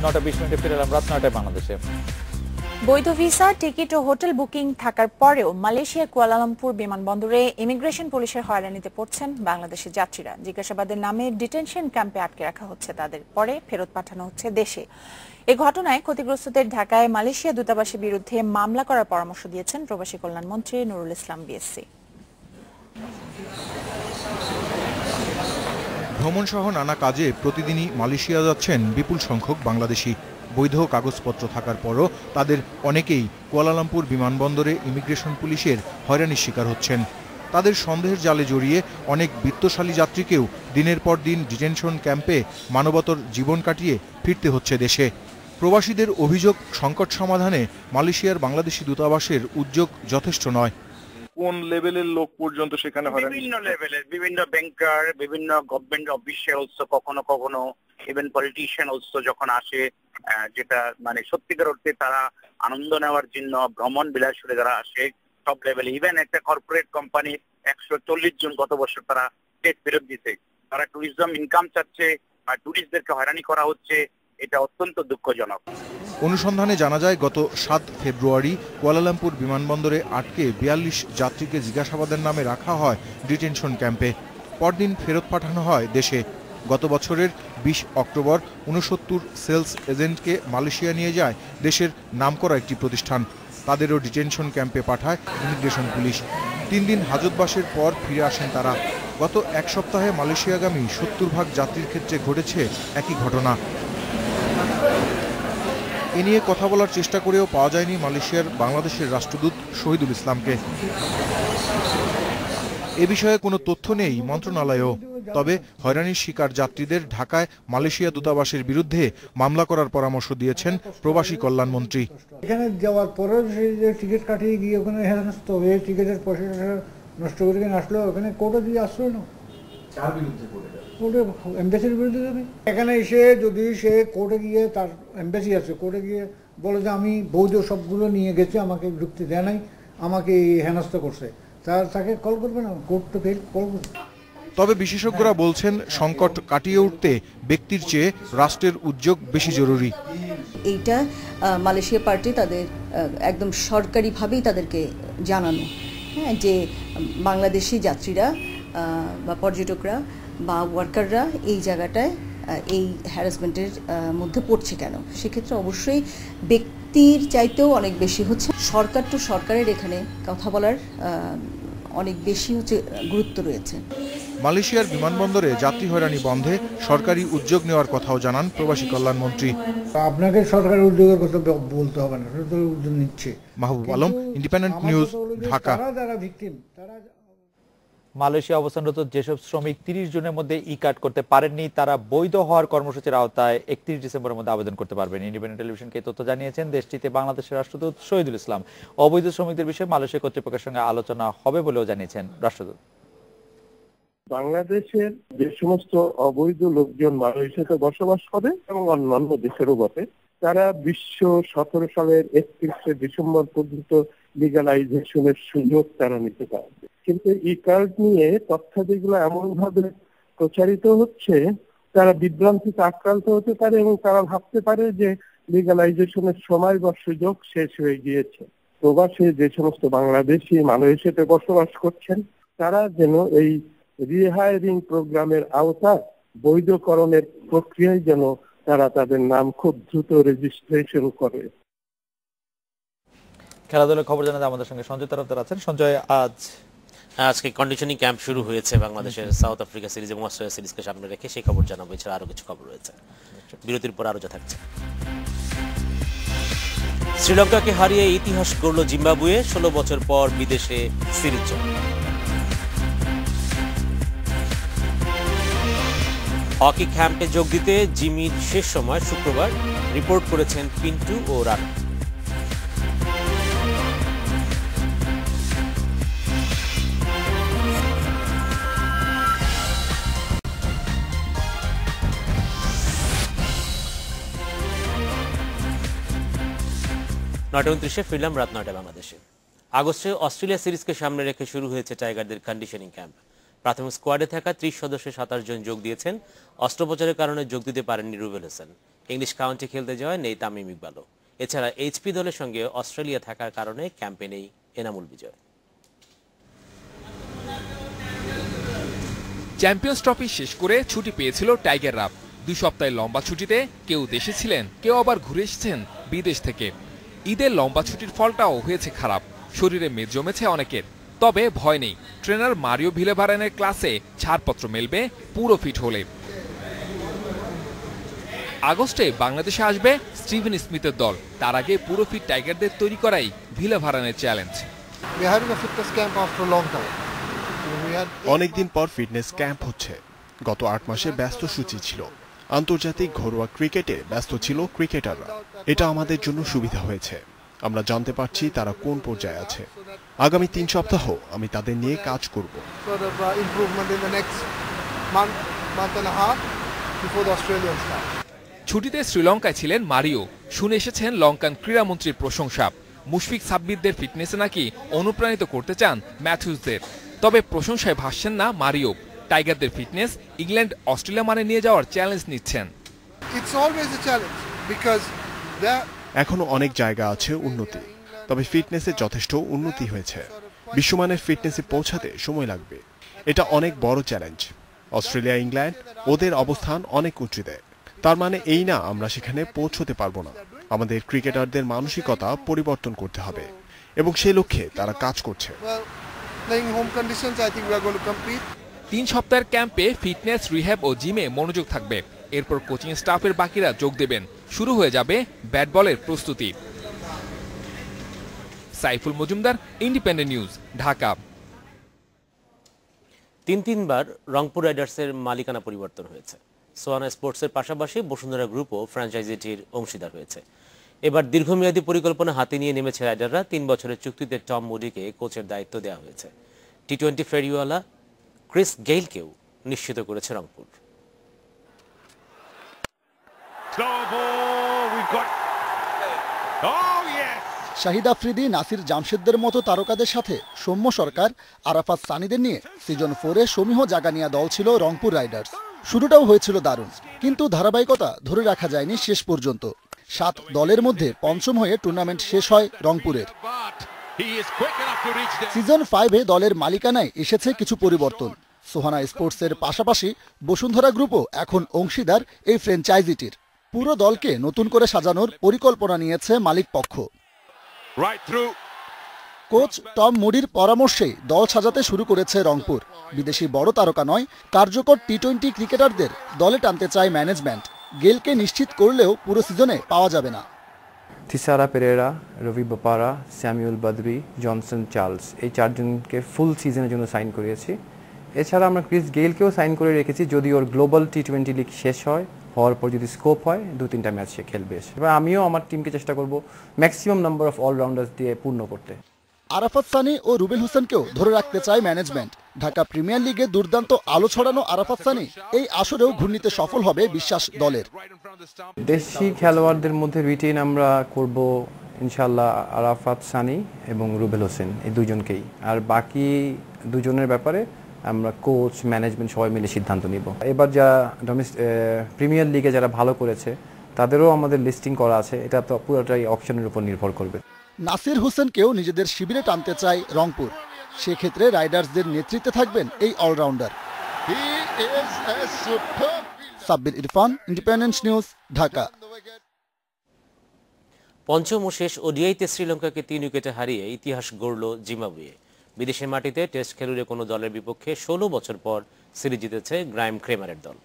S1: নটা 20 মিনিটে ফিরে এলাম রাত 9টায় বাংলাদেশে।
S2: বৈধ ভিসা, টিকিট ও হোটেল বুকিং থাকার পরেও মালয়েশিয়ার কুয়ালালামপুর বিমানবন্দরে ইমিগ্রেশন পুলিশের হয়রানিতে পড়ছেন বাংলাদেশের যাত্রীরা। জিজ্ঞাসাবাদের নামে ডিটেনশন ক্যাম্পে আটকে রাখা হচ্ছে তাদের, পরে ফেরত পাঠানো হচ্ছে দেশে। এই ঘটনায় ক্ষতিগ্রস্তদের ঢাকায় মালয়েশিয়া দূতাবাসের বিরুদ্ধে মামলা করার পরামর্শ দিয়েছেন প্রবাসী কল্যাণ মন্ত্রী নুরুল ইসলাম বিএসসি।
S24: ভ্রমণ সহ নানা কাজে প্রতিদিনই মালয়েশিয়া যাচ্ছেন বিপুল সংখ্যক বাংলাদেশি। বৈধ কাগজপত্র থাকার পরও তাদের অনেকেই কুয়ালালামপুর বিমানবন্দরে ইমিগ্রেশন পুলিশের হয়রানির শিকার হচ্ছেন। তাদের সন্দেহের জালে জড়িয়ে অনেক বিত্তশালী যাত্রীকেও দিনের পর দিন ডিটেনশন ক্যাম্পে মানবতর জীবন কাটিয়ে ফিরতে হচ্ছে দেশে। প্রবাসীদের অভিযোগ, সংকট সমাধানে মালয়েশিয়ার বাংলাদেশি দূতাবাসের উদ্যোগ যথেষ্ট নয়।
S4: কোন লেভেলের লোক পর্যন্ত সেখানে হয়রানি?
S5: বিভিন্ন লেভেলের, বিভিন্ন ব্যাংকার, বিভিন্ন গভর্নমেন্ট অফিসিয়ালস, কখনো কখনো ইভেন পলিটিশিয়ান অলসো যখন আসে, যেটা মানে সত্যিকার অর্থে তারা আনন্দ নেওয়ার জন্য ভ্রমণ বিলাসে যারা আসে সব লেভেলে, ইভেন একটা কর্পোরেট কোম্পানি 140 জন গত বছর তারা স্টেট ফেরত দিতে, তারা ট্যুরিজম ইনকাম চাচ্ছে আর ট্যুরিস্টদেরকে হয়রানি করা হচ্ছে, এটা অত্যন্ত দুঃখজনক।
S24: অনুসন্ধানে জানা যায় গত 7 ফেব্রুয়ারি কুয়ালালামপুর বিমানবন্দরে আটকে 42 যাত্রীকে জিজ্ঞাসাবাদের নামে রাখা হয় ডিটেনশন ক্যাম্পে। পরদিন ফেরত পাঠানো হয় দেশে। গত বছরের 20 অক্টোবর 69 সেলস এজেন্টকে মালয়েশিয়া নিয়ে যায় দেশের নামকরা একটি প্রতিষ্ঠান। তাদেরও ডিটেনশন ক্যাম্পে পাঠায় ইমিগ্রেশন পুলিশ। 3 দিন হাজতবাসের পর ফিরে আসেন তারা। গত এক সপ্তাহে মালয়েশিয়াগামী 70% যাত্রীর ক্ষেত্রে ঘটেছে একই ঘটনা। এ নিয়ে কথা বলার চেষ্টা করেও পাওয়া যায়নি মালয়েশিয়ার বাংলাদেশের রাষ্ট্রদূত শহীদুল ইসলামকে। এ বিষয়ে কোনো তথ্য নেই মন্ত্রণালয়েও। তবে হয়রানির শিকার যাত্রীদের ঢাকায় মালয়েশিয়া দূতাবাসের বিরুদ্ধে মামলা করার পরামর্শ দিয়েছেন প্রবাসী কল্যাণ মন্ত্রী।
S6: এখানে যাওয়ার পরে যে টিকিট কাটিয়ে গিয়ে ওখানে হেনস্থ হয়ে টিকিটের পয়সা নষ্ট করে আসলো, ওখানে কোর্টে দিয়ে আসলো না, এমবেসির বিরুদ্ধে যাবে। এখানে এসে যদি সে কোর্টে গিয়ে, তার এমবেসি আছে, কোর্টে গিয়ে বলে যে আমি বৈধ সবগুলো নিয়ে গেছি, আমাকে যুক্তি দেয় নাই, আমাকে হেনস্থ করছে, তাকে কল করবে না, কোর্ট তো ফেল কল করবে।
S24: তবে বিশেষজ্ঞরা বলছেন সংকট কাটিয়ে উঠতে ব্যক্তির চেয়ে রাষ্ট্রের উদ্যোগ বেশি জরুরি।
S7: এইটা মালয়েশিয়া পার্টি তাদের একদম সরকারিভাবেই তাদেরকে জানানো, হ্যাঁ, যে বাংলাদেশি যাত্রীরা বা পর্যটকরা বা ওয়ার্কাররা এই জায়গাটায় এই হ্যারাসমেন্টের মধ্যে পড়ছে কেন। সেক্ষেত্রে অবশ্যই ব্যক্তির চাইতেও অনেক বেশি হচ্ছে সরকার টু সরকারের এখানে কথা বলার অনেক বেশি হচ্ছে গুরুত্ব রয়েছে।
S24: মালয়েশিয়ার বিমানবন্দরে যাত্রী হয়রানি বন্ধে সরকারি উদ্যোগ নেওয়ার কথাও জানান প্রবাসী কল্যাণ মন্ত্রী।
S6: আপনাকে সরকারি উদ্যোগের কথা বলতে হবে না, সরকারি উদ্যোগ নিচ্ছে।
S24: Mahbub Alam, Independent News, Dhaka.
S1: Malaysia অবস্থানরত যেসব শ্রমিক 30 জুনের মধ্যে ই কার্ড করতে পারেননি তারা বৈধ হওয়ার কর্মসূচির আওতায় 31 ডিসেম্বরের মধ্যে আবেদন করতে পারবেন। ইন্ডিপেন্ডেন্ট টেলিভিশনকে তথ্য জানিয়েছেন দেশটিতে বাংলাদেশের রাষ্ট্রদূত শহীদুল ইসলাম। অবৈধ শ্রমিকদের বিষয়ে মালয়েশিয়া কর্তৃপক্ষের সঙ্গে আলোচনা হবে বলেও জানিয়েছেন রাষ্ট্রদূত।
S25: বাংলাদেশের যে সমস্ত অবৈধ লোকজন মালয়েশিয়াতে বসবাস করে এবং অন্যান্য দেশেরও বটে, তারা 2017 সালের 31শে ডিসেম্বর পর্যন্ত লিগালাইজেশনের সুযোগ তারা নিতে পারবে। কিন্তু ই কার্ড নিয়ে তথ্যাদিগুলো এমন ভাবে প্রচারিত হচ্ছে, তারা বিভ্রান্তিতে আক্রান্ত হতে পারে এবং তারা ভাবতে পারে যে লিগালাইজেশনের সময় বা সুযোগ শেষ হয়ে গিয়েছে। প্রবাসে যে সমস্ত বাংলাদেশি মালয়েশিয়াতে বসবাস করছেন তারা যেন এই রিহায়ারিং প্রোগ্রামের আওতায় বৈধকরণের প্রক্রিয়ায় যেন তারা তাদের নাম খুব দ্রুত রেজিস্ট্রেশন করে।
S1: খেলাধুলার খবর জানাতে আমাদের সঙ্গে সঞ্জয় তরফদার আছেন। সঞ্জয়,
S3: আজকে কন্ডিশনিং ক্যাম্প শুরু হয়েছে বাংলাদেশের সাউথ আফ্রিকা সিরিজ এবং অস্ট্রেলিয়া সিরিজকে সামনে রেখে, সেই খবর জানাবো। এছাড়া আরো কিছু খবর রয়েছে, বিরতির পর আরো যা থাকছে। শ্রীলঙ্কাকে হারিয়ে ইতিহাস গড়ল জিম্বাবুয়ে, 16 বছর পর বিদেশে সিরিজ জয়। হকি ক্যাম্পে যোগ দিতে জিমির শেষ সময় শুক্রবার, রিপোর্ট করেছেন পিন্টু ও রানা। ফিরলাম রাত 9টায় বাংলাদেশে। আগস্টে অস্ট্রেলিয়া সিরিজকে সামনে রেখে শুরু হয়েছে টাইগারদের কন্ডিশনিং ক্যাম্প। প্রাথমিক স্কোয়াডে থাকা 30 সদস্যের 27 জন যোগ দিয়েছেন। অস্ত্রোপচারের কারণে যোগ দিতে পারেননি রুবেল হোসেন। ইংলিশ কাউন্টি খেলতে যাওয়ায় নেই তামিম ইকবালও। এছাড়া এইচপি দলের সঙ্গে অস্ট্রেলিয়া থাকার কারণে ক্যাম্পে নেই এনামুল বিজয়।
S26: চ্যাম্পিয়ন্স ট্রফি শেষ করে ছুটি পেয়েছিল টাইগাররা। 2 সপ্তাহের লম্বা ছুটিতে কেউ দেশে ছিলেন, কেউ আবার ঘুরে এসেছেন বিদেশ থেকে। ঈদের লম্বা ছুটির ফলটাও হয়েছে খারাপ, শরীরে মেদ জমেছে অনেকের। তবে ভয় নেই, ট্রেনার মারিও ভিলেভারেনের ক্লাসে ছাড়পত্র মেলবে পুরো ফিট হলে। আগস্টে বাংলাদেশে আসবে স্টিভেন স্মিথের দল। তার আগে পুরো ফিট টাইগারদের তৈরি করাই ভিলেভারেনের চ্যালেঞ্জ।
S27: অনেকদিন পর ফিটনেস ক্যাম্প হচ্ছে। গত 8 মাসে ব্যস্ত সূচি ছিল। আন্তর্জাতিক ঘরোয়া ক্রিকেটে ব্যস্ত ছিল ক্রিকেটাররা। এটা আমাদের জন্য সুবিধা হয়েছে। আমরা জানতে পারছি তারা কোন পর্যায়ে আছে। আগামী 3 সপ্তাহ আমি তাদের নিয়ে কাজ করব।
S26: ছুটিতে শ্রীলঙ্কায় ছিলেন মারিও। শুনে এসেছেন লঙ্কান ক্রীড়ামন্ত্রীর প্রশংসা। মুশফিক সাব্বিরদের ফিটনেসে নাকি অনুপ্রাণিত করতে চান ম্যাথিউসদের। তবে প্রশংসায় ভাসছেন না মারিও। টাইগারদের ফিটনেস ইংল্যান্ড অস্ট্রেলিয়া মানে নিয়ে যাওয়ার চ্যালেঞ্জ নিচ্ছেন।
S27: এখনো অনেক জায়গা আছে উন্নতি, তবে ফিটনেসে যথেষ্ট উন্নতি হয়েছে। বিশ্বমানের ফিটনেসে পৌঁছাতে সময় লাগবে। এটা অনেক বড় চ্যালেঞ্জ। অস্ট্রেলিয়া, ইংল্যান্ড ওদের অবস্থান অনেক উঁচুতে। তার মানে এই না আমরা সেখানে পৌঁছতে পারবো না। আমাদের ক্রিকেটারদের মানসিকতা পরিবর্তন করতে হবে এবং সেই লক্ষ্যে তারা কাজ করছে।
S26: 3 সপ্তাহের ক্যাম্পে ফিটনেস, রিহ্যাব ও জিমে মনোযোগ থাকবে। এরপর কোচিং স্টাফের বাকিরা যোগ দেবেন। শুরু হয়ে যাবে ব্যাট বলের প্রস্তুতি। Saiful Majumder, Independent News, Dhaka.
S3: 3বার রংপুর রাইডার্সের মালিকানা পরিবর্তন হয়েছে। সোয়ানা স্পোর্টসের পাশাপাশি বসুন্ধরা গ্রুপও ফ্র্যাঞ্চাইজিটির অংশীদার হয়েছে। এবার দীর্ঘমেয়াদী পরিকল্পনা হাতে নিয়ে নেমেছে রাইডাররা। 3 বছরের চুক্তিতে টম মুডিকে কোচের দায়িত্ব দেওয়া হয়েছে। টি-20 ফেরিওয়ালা ক্রিস গেইলকেও নিশ্চিত করেছে রংপুর।
S8: শাহিদ আফ্রিদি, নাসির জামশেদদের মতো তারকাদের সাথে সৌম্য সরকার, আরাফাত সানিদের নিয়ে সিজন 4-এ সমীহ জাগানিয়া দল ছিল রংপুর রাইডার্স। শুরুটাও হয়েছিল দারুণ, কিন্তু ধারাবাহিকতা ধরে রাখা যায়নি শেষ পর্যন্ত। 7 দলের মধ্যে পঞ্চম হয়ে টুর্নামেন্ট শেষ হয় রংপুরের। সিজন 5-এ দলের মালিকানায় এসেছে কিছু পরিবর্তন। সোহানা স্পোর্টসের পাশাপাশি বসুন্ধরা গ্রুপও এখন অংশীদার এই ফ্র্যাঞ্চাইজিটির। পুরো দলকে নতুন করে সাজানোর পরিকল্পনা নিয়েছে মালিক পক্ষ। কোচ টম মুডির পরামর্শেই দল সাজাতে শুরু করেছে রংপুর। বিদেশি বড় তারকা নয়, কার্যকর টি-20 ক্রিকেটারদের দলে টানতে চায় ম্যানেজমেন্ট। গেলকে নিশ্চিত করলেও পুরো সিজনে পাওয়া যাবে না।
S9: থিসারা পেরেরা, রবি বোপারা, স্যামুয়েল বাদরি, জনসন চার্লস, এই 4 জনকে ফুল সিজনের জন্য সাইন করিয়েছি। এছাড়া আমরা ক্রিস গেইলকেও সাইন করে রেখেছি, যদি ওর গ্লোবাল টি-20 লিগ শেষ হওয়ার পর যদি স্কোপ হয় 2-3টা ম্যাচ সে খেলবে। এবার আমিও আমার টিমকে চেষ্টা করব ম্যাক্সিমাম নাম্বার অফ অলরাউন্ডার্স দিয়ে পূর্ণ করতে।
S8: আরাফাত সানি ও রুবেল হোসেনকেও ধরে রাখতে চায় ম্যানেজমেন্ট। ঢাকা প্রিমিয়ার লিগে দুর্দান্ত আলো ছড়ানো আরাফাত সানি এই আসরেও ঘূর্ণিতে সফল হবে বিশ্বাস দলের।
S9: দেশি খেলোয়াড়দের মধ্যে রিটেইন আমরা করব ইনশাআল্লাহ আরাফাত সানি এবং রুবেল হোসেন, এই 2 জনকেই। আর বাকি 2 জনের ব্যাপারে আমরা কোচ, ম্যানেজমেন্ট সবাই মিলে সিদ্ধান্ত নিব। এবার যারা প্রিমিয়ার লিগে যারা ভালো করেছে তাদেরও আমাদের লিস্টিং করা আছে। এটা তো পুরোটাই অপশনের উপর নির্ভর করবে।
S8: নাসির হোসেনকেও নিজেদের শিবিরে টানতে চায় রংপুর। সেক্ষেত্রে রাইডার্সদের নেতৃত্বে থাকবেন এই allrounder. Sabbir Irfan, Independent News, Dhaka.
S3: পঞ্চম ও শেষ ওডিআইতে শ্রীলঙ্কাকে 3 উইকেটে হারিয়ে ইতিহাস গড়ল জিম্বাবুয়ে। বিদেশের মাটিতে টেস্ট খেলুড়ে কোনো দলের বিপক্ষে 16 বছর পর সিরিজ জিতেছে গ্রাইম ক্রেমারের দল।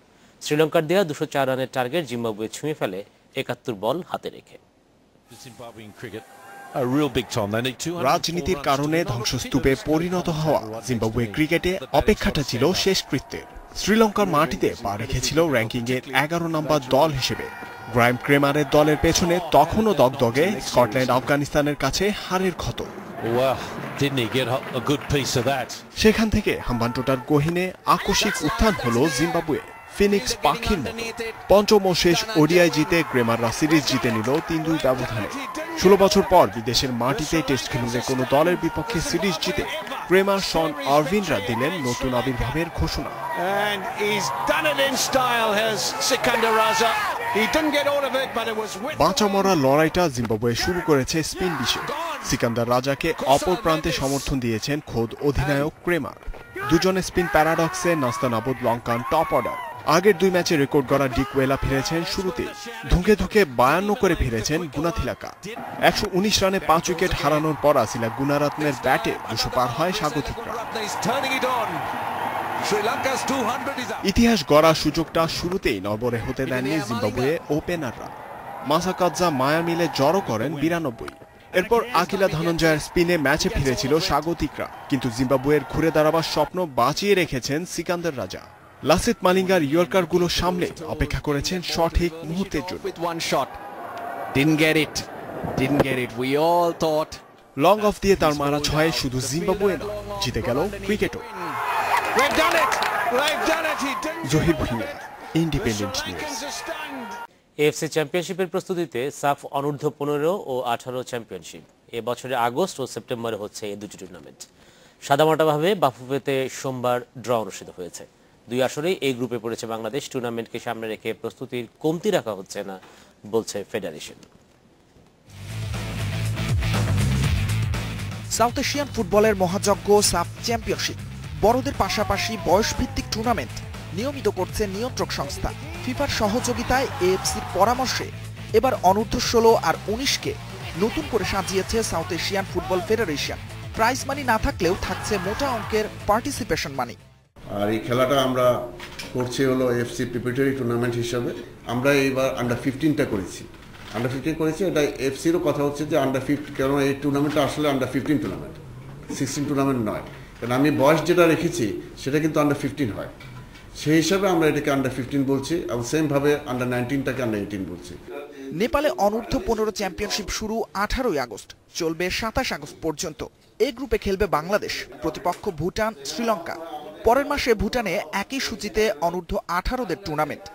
S3: শ্রীলঙ্কার দেয়া 204 রানের টার্গেট জিম্বাবুয়ে ছুঁয়ে ফেলে 71 বল হাতে রেখে।
S27: রাজনীতির কারণে ধ্বংসস্তূপে পরিণত হওয়া জিম্বাবুয়ে ক্রিকেটে অপেক্ষাটা ছিল শেষকৃত্যের। শ্রীলঙ্কার মাটিতে পা রেখেছিল র্যাঙ্কিংয়ের 11 নম্বর দল হিসেবে। গ্রাইম ক্রেমারের দলের পেছনে তখনও দগদগে স্কটল্যান্ড, আফগানিস্তানের কাছে হারের ক্ষত। সেখান থেকে হাম্বানটোটার গহীনে আকস্মিক উত্থান হলো জিম্বাবুয়ে ফিনিক্স পাখির মতো। পঞ্চম ও শেষ ওডিআই জিতে ক্রেমাররা সিরিজ জিতে নিল 3-2 ব্যবধানে। 16 বছর পর বিদেশের মাটিতে টেস্ট খেলুড়ে কোনো দলের বিপক্ষে সিরিজ জিতে ক্রেমার, শন আরভিনরা দিলেন নতুন আবির্ভাবের ঘোষণা। বাঁচা মরা লড়াইটা জিম্বাবুয়ে শুরু করেছে স্পিন বিশে। সিকান্দার রাজাকে অপর প্রান্তে সমর্থন দিয়েছেন খোদ অধিনায়ক ক্রেমার। দুজনে স্পিন প্যারাডক্সে নাস্তানাবুদ লঙ্কান টপ অর্ডার। আগের 2 ম্যাচে রেকর্ড গড়া ডিকওয়েলা ফিরেছেন শুরুতে। ধুঁকে ধুঁকে 52 করে ফিরেছেন গুনাথিলাকা। 119 রানে 5 উইকেট হারানোর পর আসিলা গুনারাত্নের ব্যাটে 200 পার হয় স্বাগতিকরা। ইতিহাস গড়ার সুযোগটা শুরুতেই নড়বড়ে হতে দেননি জিম্বাবুয়ে ওপেনাররা। মাসাকাদজা মায়া মিলে জড়ো করেন 92। এরপর আকিলা ধনঞ্জয়ের স্পিনে ম্যাচে ফিরেছিল স্বাগতিকরা, কিন্তু জিম্বাবুয়ের ঘুরে দাঁড়াবার স্বপ্ন বাঁচিয়ে রেখেছেন সিকান্দার রাজা। লাসিথ মালিঙ্গার ইয়র্কারগুলো সামলে অপেক্ষা করেছেন সঠিক মুহূর্তের জন্য।
S19: Didn't get it. We all thought. Long off দিয়ে তার মারা ছয়ে শুধু জিম্বাবুয়ে না, জিতে গেল ক্রিকেটও। Zahir Bhuiyan, Independent News.
S3: AFC চ্যাম্পিয়নশিপের প্রস্তুতিতে সাফ অনূর্ধ্ব 15 ও 18 চ্যাম্পিয়নশিপ এ বছরে আগস্ট ও সেপ্টেম্বরে হচ্ছে এই দুটি টুর্নামেন্ট। সাদামাটাভাবে বাফুফেতে সোমবার ড্র অনুষ্ঠিত হয়েছে। দুই আসরেই এই গ্রুপে পড়েছে বাংলাদেশ। টুর্নামেন্টকে সামনে রেখে প্রস্তুতির কমতি রাখা হচ্ছে না বলছে ফেডারেশন।
S10: সাউথ এশিয়ান ফুটবলের মহাযজ্ঞ সাফ চ্যাম্পিয়নশিপ বড়দের পাশাপাশি বয়সভিত্তিক টুর্নামেন্ট নিয়মিত করছে নিয়ন্ত্রক সংস্থা ফিফার সহযোগিতায়। এএফসির পরামর্শে এবার অনূর্ধ্ব 16 আর 19কে নতুন করে সাজিয়েছে south Asian football federation. Prize money না থাকলেও থাকছে মোটা অঙ্কের পার্টিসিপেশন মানি।
S11: আর এই খেলাটা আমরা করছি হলো এএফসি প্রিপারেটরি টুর্নামেন্ট হিসাবে। আমরা এইবার আন্ডার 15টা করেছি, আন্ডার 15 করেছি। এটা এফসিরও কথা হচ্ছে যে আন্ডার 15, কারণ এই টুর্নামেন্টটা আসলে আন্ডার 15 টুর্নামেন্ট, 16 টুর্নামেন্ট নয়। কারণ আমি বয়স যেটা রেখেছি সেটা কিন্তু আন্ডার 15 হয়, সেই হিসাবে আমরা এটাকে আন্ডার 15 বলছি, এবং সেমভাবে আন্ডার 19টাকে আন্ডার 18 বলছি।
S10: নেপালে অনূর্ধ্ব 15 চ্যাম্পিয়নশিপ শুরু 18 আগস্ট, চলবে 27 আগস্ট পর্যন্ত। এই গ্রুপে খেলবে বাংলাদেশ, প্রতিপক্ষ ভুটান, শ্রীলঙ্কা। পরের মাসে ভুটানে একই সূচিতে অনূর্ধ্ব 18দের টুর্নামেন্ট।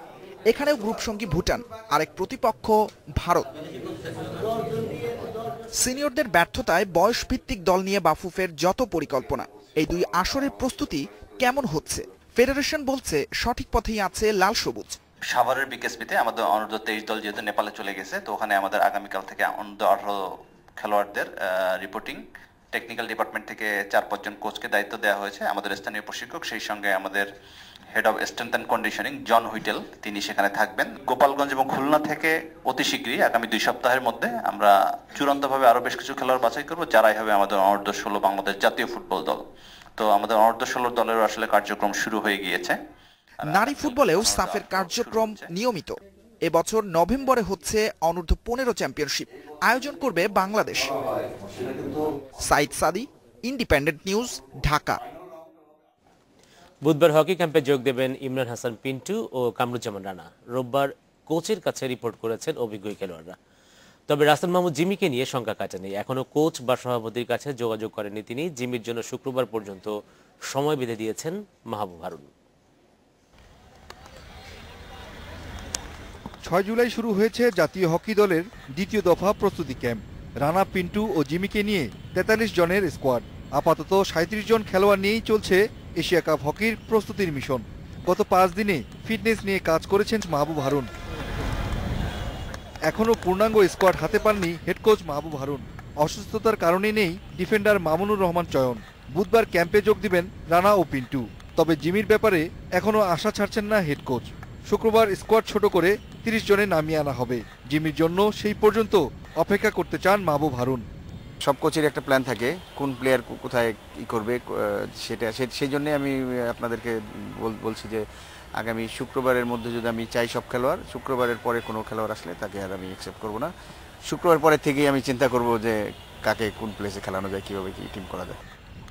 S10: এখানেও গ্রুপ সঙ্গী ভুটান, আরেক প্রতিপক্ষ ভারত। সিনিয়রদের ব্যর্থতায় বয়সভিত্তিক দল নিয়ে বাফুফের যত পরিকল্পনা, এই দুই আসরের প্রস্তুতি কেমন হচ্ছে? ফেডারেশন বলছে সঠিক পথেই আছে লাল সবুজ।
S12: সাভারের বিকেএসপিতে আমাদের অনূর্ধ্ব 23 দল যেহেতু নেপালে চলে গেছে, তো ওখানে আমাদের আগামীকাল থেকে অনূর্ধ্ব 18 খেলোয়াড়দের রিপোর্টিং, টেকনিক্যাল ডিপার্টমেন্ট থেকে 4-5 জন কোচকে দায়িত্ব দেওয়া হয়েছে। আমাদের স্থানীয় প্রশিক্ষক, সেই সঙ্গে আমাদের head of strength and conditioning John Whittell, তিনি সেখানে থাকবেন। গোপালগঞ্জ এবং খুলনা থেকে অতি শীঘ্রই আগামী 2 সপ্তাহের মধ্যে আমরা চূড়ান্তভাবে আরো বেশ কিছু খেলোয়াড় বাছাই করবো, যারাই হবে আমাদের অনূর্ধ্ব 16 বাংলাদেশ জাতীয় ফুটবল দল। তো আমাদের অনূর্ধ্ব 16 দলের আসলে কার্যক্রম শুরু হয়ে গিয়েছে।
S10: নারী ফুটবলেও সাফের কার্যক্রম নিয়মিত। এবছর নভেম্বরে হচ্ছে অনূর্ধ্ব 15 চ্যাম্পিয়নশিপ, আয়োজন করবে বাংলাদেশ। সাইদ সাদি, ইন্ডিপেন্ডেন্ট নিউজ, ঢাকা।
S3: বুধবার হকি ক্যাম্পে যোগ দেবেন ইমরান হাসান পিন্টু ও কামরুজ্জামান রানা। রোববার কোচের কাছে রিপোর্ট করেছেন অভিজ্ঞ খেলোয়াড়রা। তবে রাসেল মাহমুদ জিমিকে নিয়ে শঙ্কা কাটেনি। এখনো কোচ বা সভাপতির কাছে যোগাযোগ করেননি তিনি। জিমির জন্য শুক্রবার পর্যন্ত সময় বেঁধে দিয়েছেন মাহবুব হারুন।
S24: 6 জুলাই শুরু হয়েছে জাতীয় হকি দলের দ্বিতীয় দফা প্রস্তুতি ক্যাম্প। রানা, পিন্টু ও জিমিকে নিয়ে 43 জনের স্কোয়াড। আপাতত 37 জন খেলোয়াড় নিয়েই চলছে এশিয়া কাপ হকির প্রস্তুতির মিশন। গত 5 দিনে ফিটনেস নিয়ে কাজ করেছেন মাহবুব হারুন। এখনও পূর্ণাঙ্গ স্কোয়াড হাতে পাননি হেড কোচ মাহবুব হারুন। অসুস্থতার কারণে নেই ডিফেন্ডার মামুনুর রহমান চয়ন। বুধবার ক্যাম্পে যোগ দিবেন রানা ও পিন্টু। তবে জিমির ব্যাপারে এখনও আশা ছাড়ছেন না হেড কোচ। শুক্রবার স্কোয়াড ছোট করে 30 জনে নামিয়ে আনা হবে। জিমির জন্য সেই পর্যন্ত অপেক্ষা করতে চান মাহবুব হারুন।
S13: সব কোচের একটা প্ল্যান থাকে, কোন প্লেয়ার কোথায় কি করবে, সেটা সেই জন্যে আমি আপনাদেরকে বলছি যে আগামী শুক্রবারের মধ্যে যদি আমি চাই সব খেলোয়াড়, শুক্রবারের পরে কোনো খেলোয়াড় আসলে তাকে আর আমি অ্যাকসেপ্ট করব না। শুক্রবার পরে থেকেই আমি চিন্তা করব যে কাকে কোন প্লেসে খেলানো যায়, কীভাবে কি টিম করা যায়।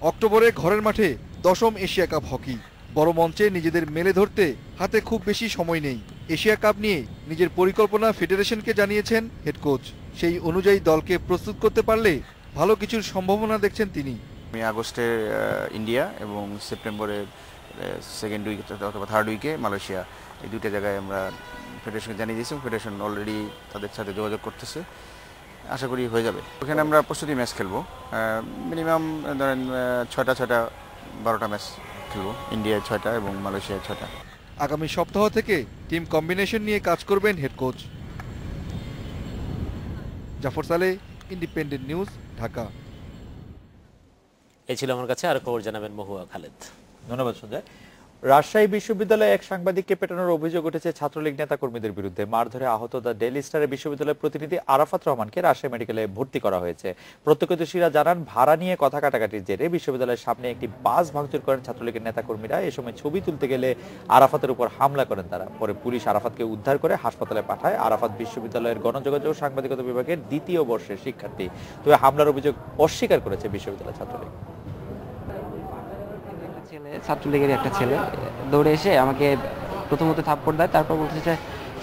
S24: অক্টোবরে ঘরের মাঠে 10ম এশিয়া কাপ হকি। বড় মঞ্চে নিজেদের মেলে ধরতে হাতে খুব বেশি সময় নেই। এশিয়া কাপ নিয়ে নিজের পরিকল্পনা ফেডারেশনকে জানিয়েছেন হেড কোচ। সেই অনুযায়ী দলকে প্রস্তুত করতে পারলে ভালো কিছুর সম্ভাবনা দেখছেন তিনি।
S13: আমি আগস্টে ইন্ডিয়া এবং সেপ্টেম্বরের সেকেন্ড উইক অথবা থার্ড উইকে মালয়েশিয়া, এই দুইটা জায়গায় আমরা ফেডারেশনকে জানিয়ে দিয়েছি। ফেডারেশন অলরেডি তাদের সাথে যোগাযোগ করতেছে, আশা করি হয়ে যাবে। ওখানে আমরা প্রস্তুতি ম্যাচ খেলবো, মিনিমাম ধরেন 6টা 12টা ম্যাচ খেলবো। ইন্ডিয়ায় 6টা এবং মালয়েশিয়ায় 6টা।
S24: আগামী সপ্তাহ থেকে টিম কম্বিনেশন নিয়ে কাজ করবেন হেড কোচ। জাফর সালে, ইন্ডিপেন্ডেন্ট নিউজ, ঢাকা।
S3: এই ছিল আমার কাছে। আর খবর জানাবেন মহুয়া খালেদ।
S1: ধন্যবাদ সঞ্জয়। রাজশাহী বিশ্ববিদ্যালয়ে এক সাংবাদিককে পেটানোর অভিযোগ উঠেছে ছাত্রলীগ নেতা কর্মীদের বিরুদ্ধে। মারধরে আহত দ্য ডেইলি স্টারের বিশ্ববিদ্যালয়ের প্রতিনিধি আরাফাত রহমানকে রাজশাহী মেডিকেলে ভর্তি করা হয়েছে। প্রত্যক্ষদর্শীরা জানান, ভাড়া নিয়ে কথা কাটাকাটির জেরে বিশ্ববিদ্যালয়ের সামনে একটি বাস ভাঙচুর করেন ছাত্রলীগের নেতা কর্মীরা। এ সময় ছবি তুলতে গেলে আরাফাতের উপর হামলা করেন তারা। পরে পুলিশ আরাফাতকে উদ্ধার করে হাসপাতালে পাঠায়। আরাফাত বিশ্ববিদ্যালয়ের গণযোগাযোগ ও সাংবাদিকতা বিভাগের 2য় বর্ষের শিক্ষার্থী। তবে হামলার অভিযোগ অস্বীকার করেছে বিশ্ববিদ্যালয় ছাত্রলীগ।
S14: ছাত্রলীগের একটা ছেলে দৌড়ে এসে আমাকে প্রথমত থাপ্পড় দেয়, তারপর বলতেছে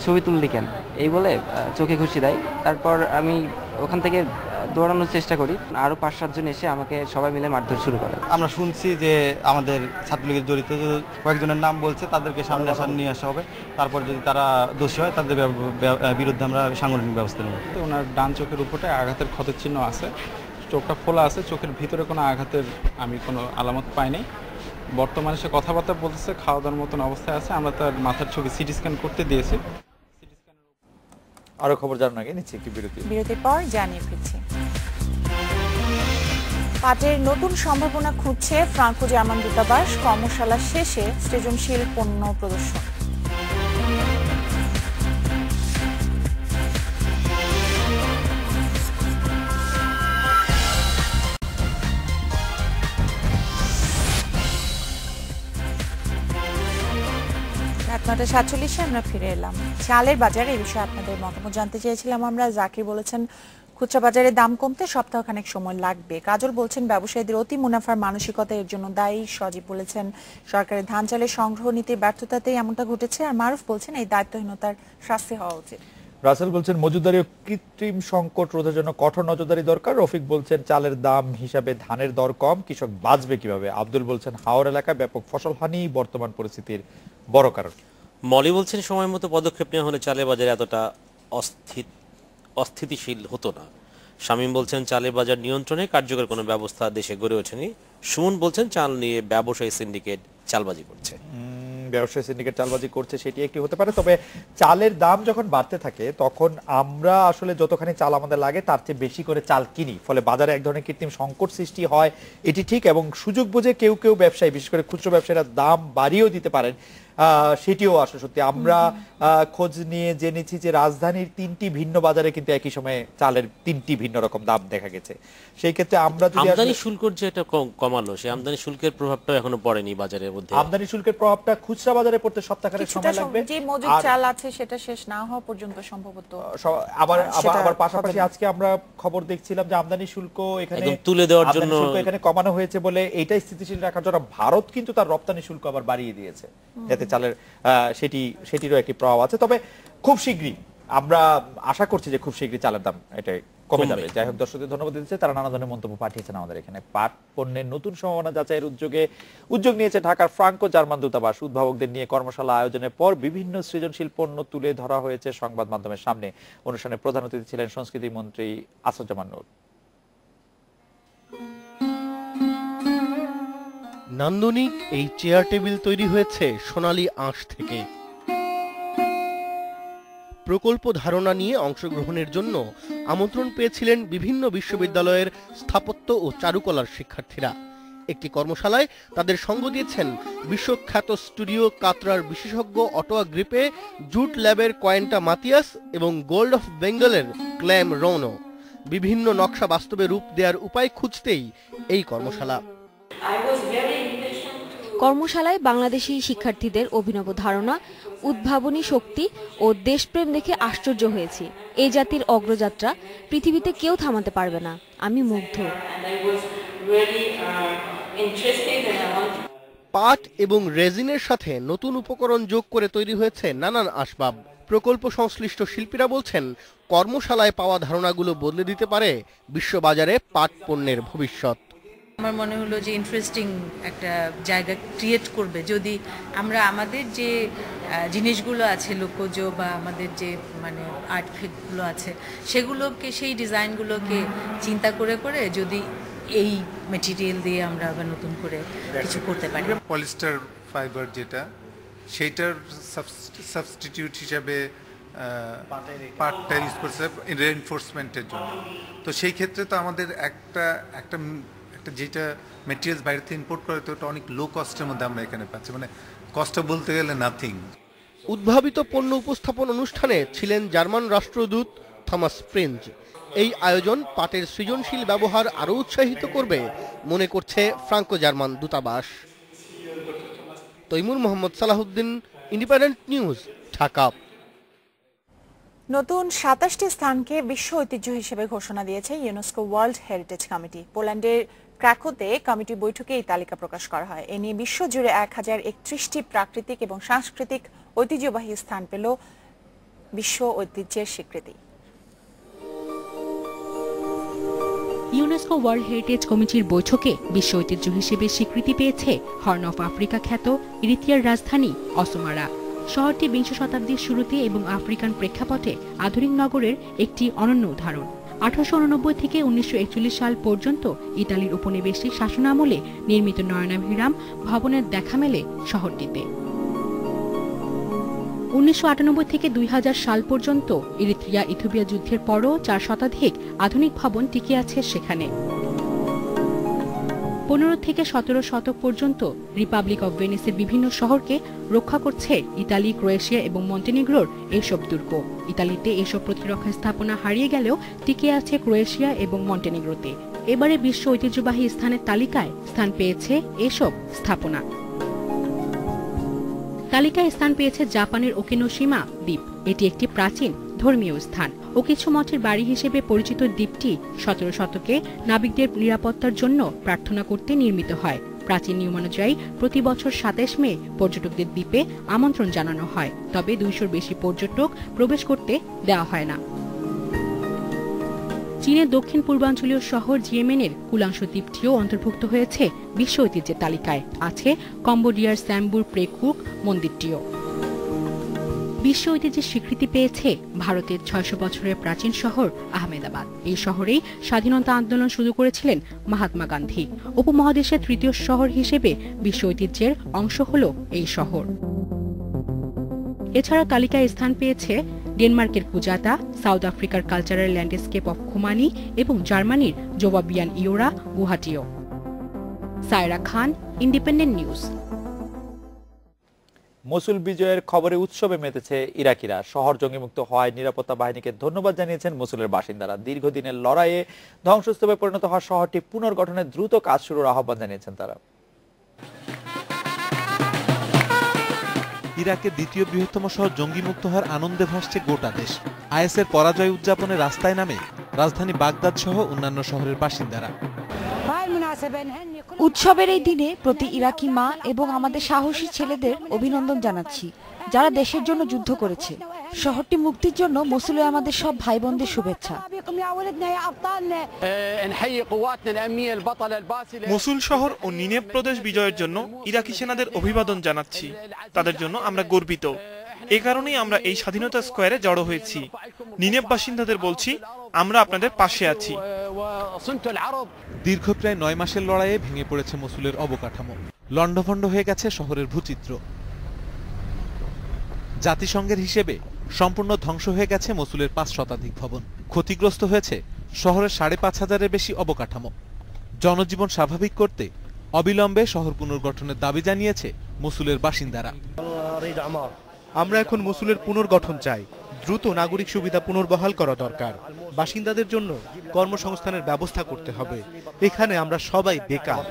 S14: ছবি তুললি কেন, এই বলে চোখে ঘুষি দেয়। তারপর আমি ওখান থেকে দৌড়ানোর চেষ্টা করি, আরও 5-7 জন এসে আমাকে সবাই মিলে মারধর শুরু করে।
S15: আমরা শুনছি যে আমাদের ছাত্রলীগের জড়িত কয়েকজনের নাম বলছে, তাদেরকে সামনে নিয়ে আসা হবে, তারপর যদি তারা দোষী হয় তাদের বিরুদ্ধে আমরা সাংগঠনিক ব্যবস্থা নেব।
S16: ওনার ডান চোখের উপরে আঘাতের ক্ষতের চিহ্ন আছে, চোখটা খোলা আছে, চোখের ভিতরে কোনো আঘাতের আমি কোনো আলামত পাইনি। বর্তমানে সে কথাবার্তা বলতেছে, খাওয়া দাওয়ার মতন অবস্থায় আছে। আমরা তার মাথার ছবি সিটি স্ক্যান করতে দিয়েছি।
S1: আরো খবর জানার আগে নিচ্ছি একটি
S2: বিরতির পর জানিয়ে ফিরছি। পাটের নতুন সম্ভাবনা খুঁজছে ফ্রাঙ্কো জার্মান দূতাবাস, কর্মশালা শেষে সৃজনশীল পণ্য প্রদর্শন। রাত 9:47 আমরা ফিরে এলাম। চালের বাজারে এই বিষয়ে আপনাদের মতামত জানতে চেয়েছিলাম আমরা। জাকির বলেছেন খুচরা বাজারে দাম কমতে সপ্তাহখানেক সময় লাগবে। কাজল বলছেন ব্যবসায়ীদের অতি মুনাফার মানসিকতা এর জন্য দায়ী। সজীব বলেছেন সরকারের ধান চালের সংগ্রহ নীতির ব্যর্থতাতেই এমনটা ঘটেছে। আর মারুফ বলছেন এই দায়িত্বহীনতার শাস্তি হওয়া উচিত।
S1: রাসেল বলছেন মজুদারি ও কৃত্রিম সংকট রোধের জন্য কঠোর নজরদারি দরকার। রফিক বলছেন চালের দাম হিসাবে ধানের দর কম, কৃষক বাঁচবে কিভাবে। আব্দুল বলছেন হাওর এলাকায় ব্যাপক ফসল হানি বর্তমান পরিস্থিতির বড় কারণ।
S3: মলি বলছেন সময় মতো পদক্ষেপ নেওয়া হলে চালের বাজারে এতটা অস্থিতিশীল হতো না। শামীম বলছেন চালের বাজার নিয়ন্ত্রণে কার্যকর কোনো ব্যবস্থা দেশে গড়ে ওঠেনি। সুমন বলছেন চাল নিয়ে ব্যবসায়ী সিন্ডিকেট চালবাজি করছে।
S1: ব্যবসায়ী সিন্ডিকেট চালবাজি করছে সেটি একটি হতে পারে, তবে চালের দাম যখন বাড়তে থাকে তখন আমরা আসলে যতখানি চাল আমাদের লাগে তার চেয়ে বেশি করে চাল কিনি, ফলে বাজারে এক ধরনের কৃত্রিম সংকট সৃষ্টি হয়, এটি ঠিক। এবং সুযোগ বুঝে কেউ কেউ ব্যবসায়ী, বিশেষ করে খুচরো ব্যবসায়ীরা দাম বাড়িয়েও দিতে পারেন, সেটিও আসলে সত্যি। আমরা খোঁজ নিয়ে জেনেছি যে রাজধানীর 3টি ভিন্ন বাজারে কিন্তু একই সময়ে চালের 3টি ভিন্ন রকম দাম দেখা গেছে। সেই ক্ষেত্রে আমরা যদি
S3: আমদানি শুল্ক যেটা কমানো, সেই আমদানি শুল্কের প্রভাবটা এখনো পড়েনি বাজারের মধ্যে।
S1: আমদানি শুল্কের প্রভাবটা খুচরা বাজারে পড়তে সপ্তাহখানেক সময় লাগবে।
S2: যে মজুদ চাল আছে সেটা শেষ না হওয়া পর্যন্ত সম্ভবত।
S1: আবার পাশাপাশি আজকে আমরা খবর দেখছিলাম যে আমদানি শুল্ক এখানে
S3: তুলে দেওয়ার জন্য
S1: এখানে কমানো হয়েছে বলে এইটাই স্থিতিশীল রাখার জন্য ভারত কিন্তু তার রপ্তানি শুল্ক আবার বাড়িয়ে দিয়েছে, যাতে চালের সেটিরও একটি প্রভাব আছে। তবে খুব শীঘ্রই আমরা আশা করছি যে খুব শীঘ্রই চালের দাম এটা কমে যাবে। যাই হোক, দর্শকদের ধন্যবাদ দিচ্ছে, তারা নানা ধরনের মন্তব্য পাঠিয়েছেন আমাদের এখানে। পাট পণ্যের নতুন সম্ভাবনা যাচাইয়ের উদ্যোগ নিয়েছে ঢাকার ফ্রাঙ্কো জার্মান দূতাবাস। উদ্ভাবকদের নিয়ে কর্মশালা আয়োজনের পর বিভিন্ন সৃজনশীল পণ্য তুলে ধরা হয়েছে সংবাদ মাধ্যমের সামনে। অনুষ্ঠানে প্রধান অতিথি ছিলেন সংস্কৃতি মন্ত্রী আসাদুজ্জামান নূর।
S17: নান্দনিক এই চেয়ার টেবিল তৈরি হয়েছে সোনালী আঁশ থেকে। প্রকল্প ধারণা নিয়ে অংশগ্রহণের জন্য আমন্ত্রণ পেয়েছিলেন বিভিন্ন বিশ্ববিদ্যালয়ের স্থাপত্য ও চারুকলার শিক্ষার্থীরা। একটি কর্মশালায় তাদের সঙ্গ দিয়েছেন বিশ্বখ্যাত স্টুডিও কাতরার বিশেষজ্ঞ অটোয়া গ্রিপে, জুট ল্যাবের কয়েন্টা মাতিয়াস এবং গোল্ড অফ বেঙ্গলের ক্ল্যাম রৌনো। বিভিন্ন নকশা বাস্তবে রূপ দেওয়ার উপায় খুঁজতেই এই কর্মশালা।
S18: কর্মশালায় বাংলাদেশি শিক্ষার্থীদের অভিনব ধারণা, উদ্ভাবনী শক্তি ও দেশপ্রেম দেখে আশ্চর্য হয়েছি। এই জাতির অগ্রযাত্রা পৃথিবীতে কেউ থামাতে পারবে না। আমি মুগ্ধ।
S17: পাট এবং রেজিনের সাথে নতুন উপকরণ যোগ করে তৈরি হয়েছে নানান আসবাব। প্রকল্প সংশ্লিষ্ট শিল্পীরা বলছেন কর্মশালায় পাওয়া ধারণাগুলো বদলে দিতে পারে বিশ্ববাজারে পাট পণ্যের ভবিষ্যৎ।
S20: আমার মনে হলো যে ইন্টারেস্টিং একটা জায়গা ক্রিয়েট করবে যদি আমরা আমাদের যে জিনিসগুলো আছে লোকজ বা আমাদের যে মানে আর্টিফ্যাক্টগুলো আছে সেগুলোকে, সেই ডিজাইনগুলোকে চিন্তা করে করে যদি এই মেটেরিয়াল দিয়ে আমরা আবার নতুন করে কিছু করতে পারি।
S22: পলিস্টার ফাইবার যেটা, সেইটার সাবস্টিটিউট হিসাবে পাটটা ইউজ করছে রেইনফোর্সমেন্টের জন্য। তো সেই ক্ষেত্রে তো আমাদের একটা যেটা মেটেরিয়ালস বাইরে থেকে ইম্পোর্ট করে তো ওটা অনেক লো কস্টের মধ্যে আমরা এখানে পাচ্ছি, মানে কষ্ট বলতে গেলে নাথিং।
S17: উদ্ভাবিত পণ্য উপস্থাপন অনুষ্ঠানে ছিলেন জার্মান রাষ্ট্রদূত থমাস প্রিঞ্জ। এই আয়োজন পাটের সৃজনশীল ব্যবহার আরও উৎসাহিত করবে মনে করছে ফ্রাঙ্কো জার্মান দূতাবাস। Taimur Mohammad Salahuddin, Independent News, Dhaka.
S2: নতুন 27টি স্থানকে বিশ্ব ঐতিহ্য হিসেবে ঘোষণা দিয়েছে ইউনেস্কো ওয়ার্ল্ড হেরিটেজ কমিটি। পোল্যান্ডের ক্র্যাকোতে কমিটি বৈঠকে এই তালিকা প্রকাশ করা হয়। এ নিয়ে বিশ্বজুড়ে 1031টি প্রাকৃতিক এবং সাংস্কৃতিক ঐতিহ্যবাহী স্থান পেল বিশ্ব ঐতিহ্যের স্বীকৃতি।
S4: ইউনেস্কো ওয়ার্ল্ড হেরিটেজ কমিটির বৈঠকে বিশ্ব ঐতিহ্য হিসেবে স্বীকৃতি পেয়েছে হর্ন অফ আফ্রিকা খ্যাত ইরিত্রিয়ার রাজধানী অসমারা। শহরটি বিংশ শতাব্দীর শুরুতে এবং আফ্রিকান প্রেক্ষাপটে আধুনিক নগরের একটি অনন্য উদাহরণ। 1889 থেকে 1941 সাল পর্যন্ত ইতালির উপনিবেশিক শাসনামলে নির্মিত নয়নাভিরাম ভবনের দেখা মেলে শহরটিতে। 1998 থেকে 2000 সাল পর্যন্ত ইরিত্রিয়া ইথিওপিয়া যুদ্ধের পরও 4 শতাধিক আধুনিক ভবন টিকে আছে সেখানে। 15 থেকে 17 শতক পর্যন্ত রিপাবলিক অব ভেনিসের বিভিন্ন শহরকে রক্ষা করছে ইতালি, ক্রোয়েশিয়া এবং মন্টেনিগ্রোর এইসব দুর্গ। ইতালিতে এসব প্রতিরক্ষা স্থাপনা হারিয়ে গেলেও টিকে আছে ক্রোয়েশিয়া এবং মন্টেনিগ্রোতে। এবারে বিশ্ব ঐতিহ্যবাহী স্থানের তালিকায় স্থান পেয়েছে এসব স্থাপনা। তালিকায় স্থান পেয়েছে জাপানের ওকিনোশিমা দ্বীপ। এটি একটি প্রাচীন ধর্মীয় স্থান। ওকিৎসু মঠের বাড়ি হিসেবে পরিচিত দ্বীপটি 17 শতকে নাবিকদের নিরাপত্তার জন্য প্রার্থনা করতে নির্মিত হয়। প্রাচীন নিয়মানুযায়ী প্রতি বছর 27 মে পর্যটকদের দ্বীপে আমন্ত্রণ জানানো হয়, তবে 200-র বেশি পর্যটক প্রবেশ করতে দেওয়া হয় না। চীনের দক্ষিণ পূর্বাঞ্চলীয় শহর জিয়েমেনের কুলাংশু দ্বীপটিও অন্তর্ভুক্ত হয়েছে বিশ্ব ঐতিহ্যের তালিকায়। আছে কম্বোডিয়ার স্যাম্বুর প্রেকুক মন্দিরটিও। বিশ্ব ঐতিহ্যের স্বীকৃতি পেয়েছে ভারতের 600 বছরের প্রাচীন শহর আহমেদাবাদ। এই শহরেই স্বাধীনতা আন্দোলন শুরু করেছিলেন মহাত্মা গান্ধী। উপমহাদেশের তৃতীয় শহর হিসেবে বিশ্ব ঐতিহ্যের অংশ হল এই শহর। এছাড়া তালিকায় স্থান পেয়েছে ডেনমার্কের কুজাতা, সাউথ আফ্রিকার কালচারাল ল্যান্ডস্কেপ অফ খুমানি এবং জার্মানির জোবাবিয়ান ইয়োরা গুয়াহাটিও। সায়রা খান, ইন্ডিপেন্ডেন্ট নিউজ।
S1: মসুল বিজয়ের খবরে উৎসবে মেতেছে ইরাকিরা। শহর জঙ্গিমুক্ত হওয়ায় নিরাপত্তা বাহিনীকে ধন্যবাদ জানিয়েছেন মসুলের বাসিন্দারা। দীর্ঘদিনের লড়াইয়ে ধ্বংসস্তূপে পরিণত হওয়া শহরটি পুনর্গঠনের দ্রুত কাজ শুরুর আহ্বান জানিয়েছেন তারা।
S5: ইরাকের দ্বিতীয় বৃহত্তম শহর জঙ্গিমুক্ত হওয়ার আনন্দে ভাসছে গোটা দেশ। আইএসের পরাজয় উদযাপনে রাস্তায় নামে রাজধানী বাগদাদ সহ অন্যান্য শহরের বাসিন্দারা।
S6: উৎসবের এই দিনে প্রতি ইরাকি মা এবং আমাদের সাহসী ছেলেদের অভিনন্দন জানাচ্ছি, যারা দেশের জন্য যুদ্ধ করেছে। শহরটি মুক্তির জন্য মসুলে আমাদের সব ভাই বোনদের শুভেচ্ছা।
S7: মসুল শহর ও নিনেভ প্রদেশ বিজয়ের জন্য ইরাকি সেনাদের অভিবাদন জানাচ্ছি। তাদের জন্য আমরা গর্বিত। এ কারণেই আমরা এই স্বাধীনতা স্কোয়ারে জড়ো হয়েছি। নিনেভ বাসিন্দাদের বলছি, আমরা আপনাদের পাশে আছি।
S5: দীর্ঘ প্রায় 9 মাসের লড়াইয়ে ভেঙে পড়েছে মসুলের অবকাঠামো। লণ্ডভণ্ড হয়ে গেছে শহরের ভূচিত্র। জাতিসংঘের হিসেবে সম্পূর্ণ ধ্বংস হয়ে গেছে মসুলের 5 শতাধিক ভবন। ক্ষতিগ্রস্ত হয়েছে শহরের 5,500-এর বেশি অবকাঠামো। জনজীবন স্বাভাবিক করতে অবিলম্বে শহর পুনর্গঠনের দাবি জানিয়েছে মসুলের বাসিন্দারা।
S27: আমরা এখন মসুলের পুনর্গঠন চাই। দ্রুত নাগরিক সুবিধা পুনর্বহাল করা দরকার। বাসিন্দাদের জন্য কর্মসংস্থানের ব্যবস্থা করতে হবে। এখানে আমরা সবাই বেকার।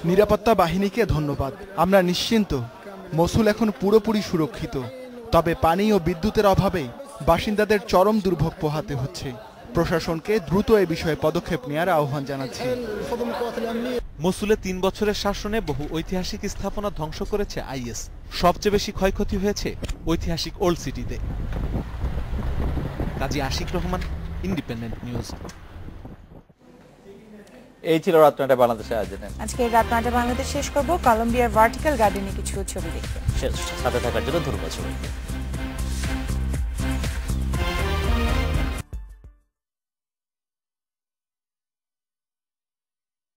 S21: নিরাপত্তা বাহিনীকে ধন্যবাদ। আমরা নিশ্চিন্ত। মসুল এখন পুরোপুরি সুরক্ষিত, তবে পানি ও বিদ্যুতের অভাবে বাসিন্দাদের চরম দুর্ভোগ পোহাতে হচ্ছে। প্রশাসনকে দ্রুত এ বিষয়ে পদক্ষেপ নেওয়ার আহ্বান জানাচ্ছি।
S5: মসুলে 3 বছরের শাসনে বহু ঐতিহাসিক স্থাপনা ধ্বংস করেছে আইএস। সবচেয়ে বেশি ক্ষয়ক্ষতি হয়েছে ঐতিহাসিক ওল্ড সিটিতে। কাজী আশিক রহমান, ইন্ডিপেন্ডেন্ট নিউজ।
S1: এই ছিল রাত 9টায় বাংলাদেশের আয়োজনে।
S2: আজকে রাত 9টায় বাংলাদেশ শেষ করব কলম্বিয়ার ভার্টিক্যাল গার্ডেনে কিছু ছবি দেখতে।
S3: সাথে থাকার জন্য ধন্যবাদ।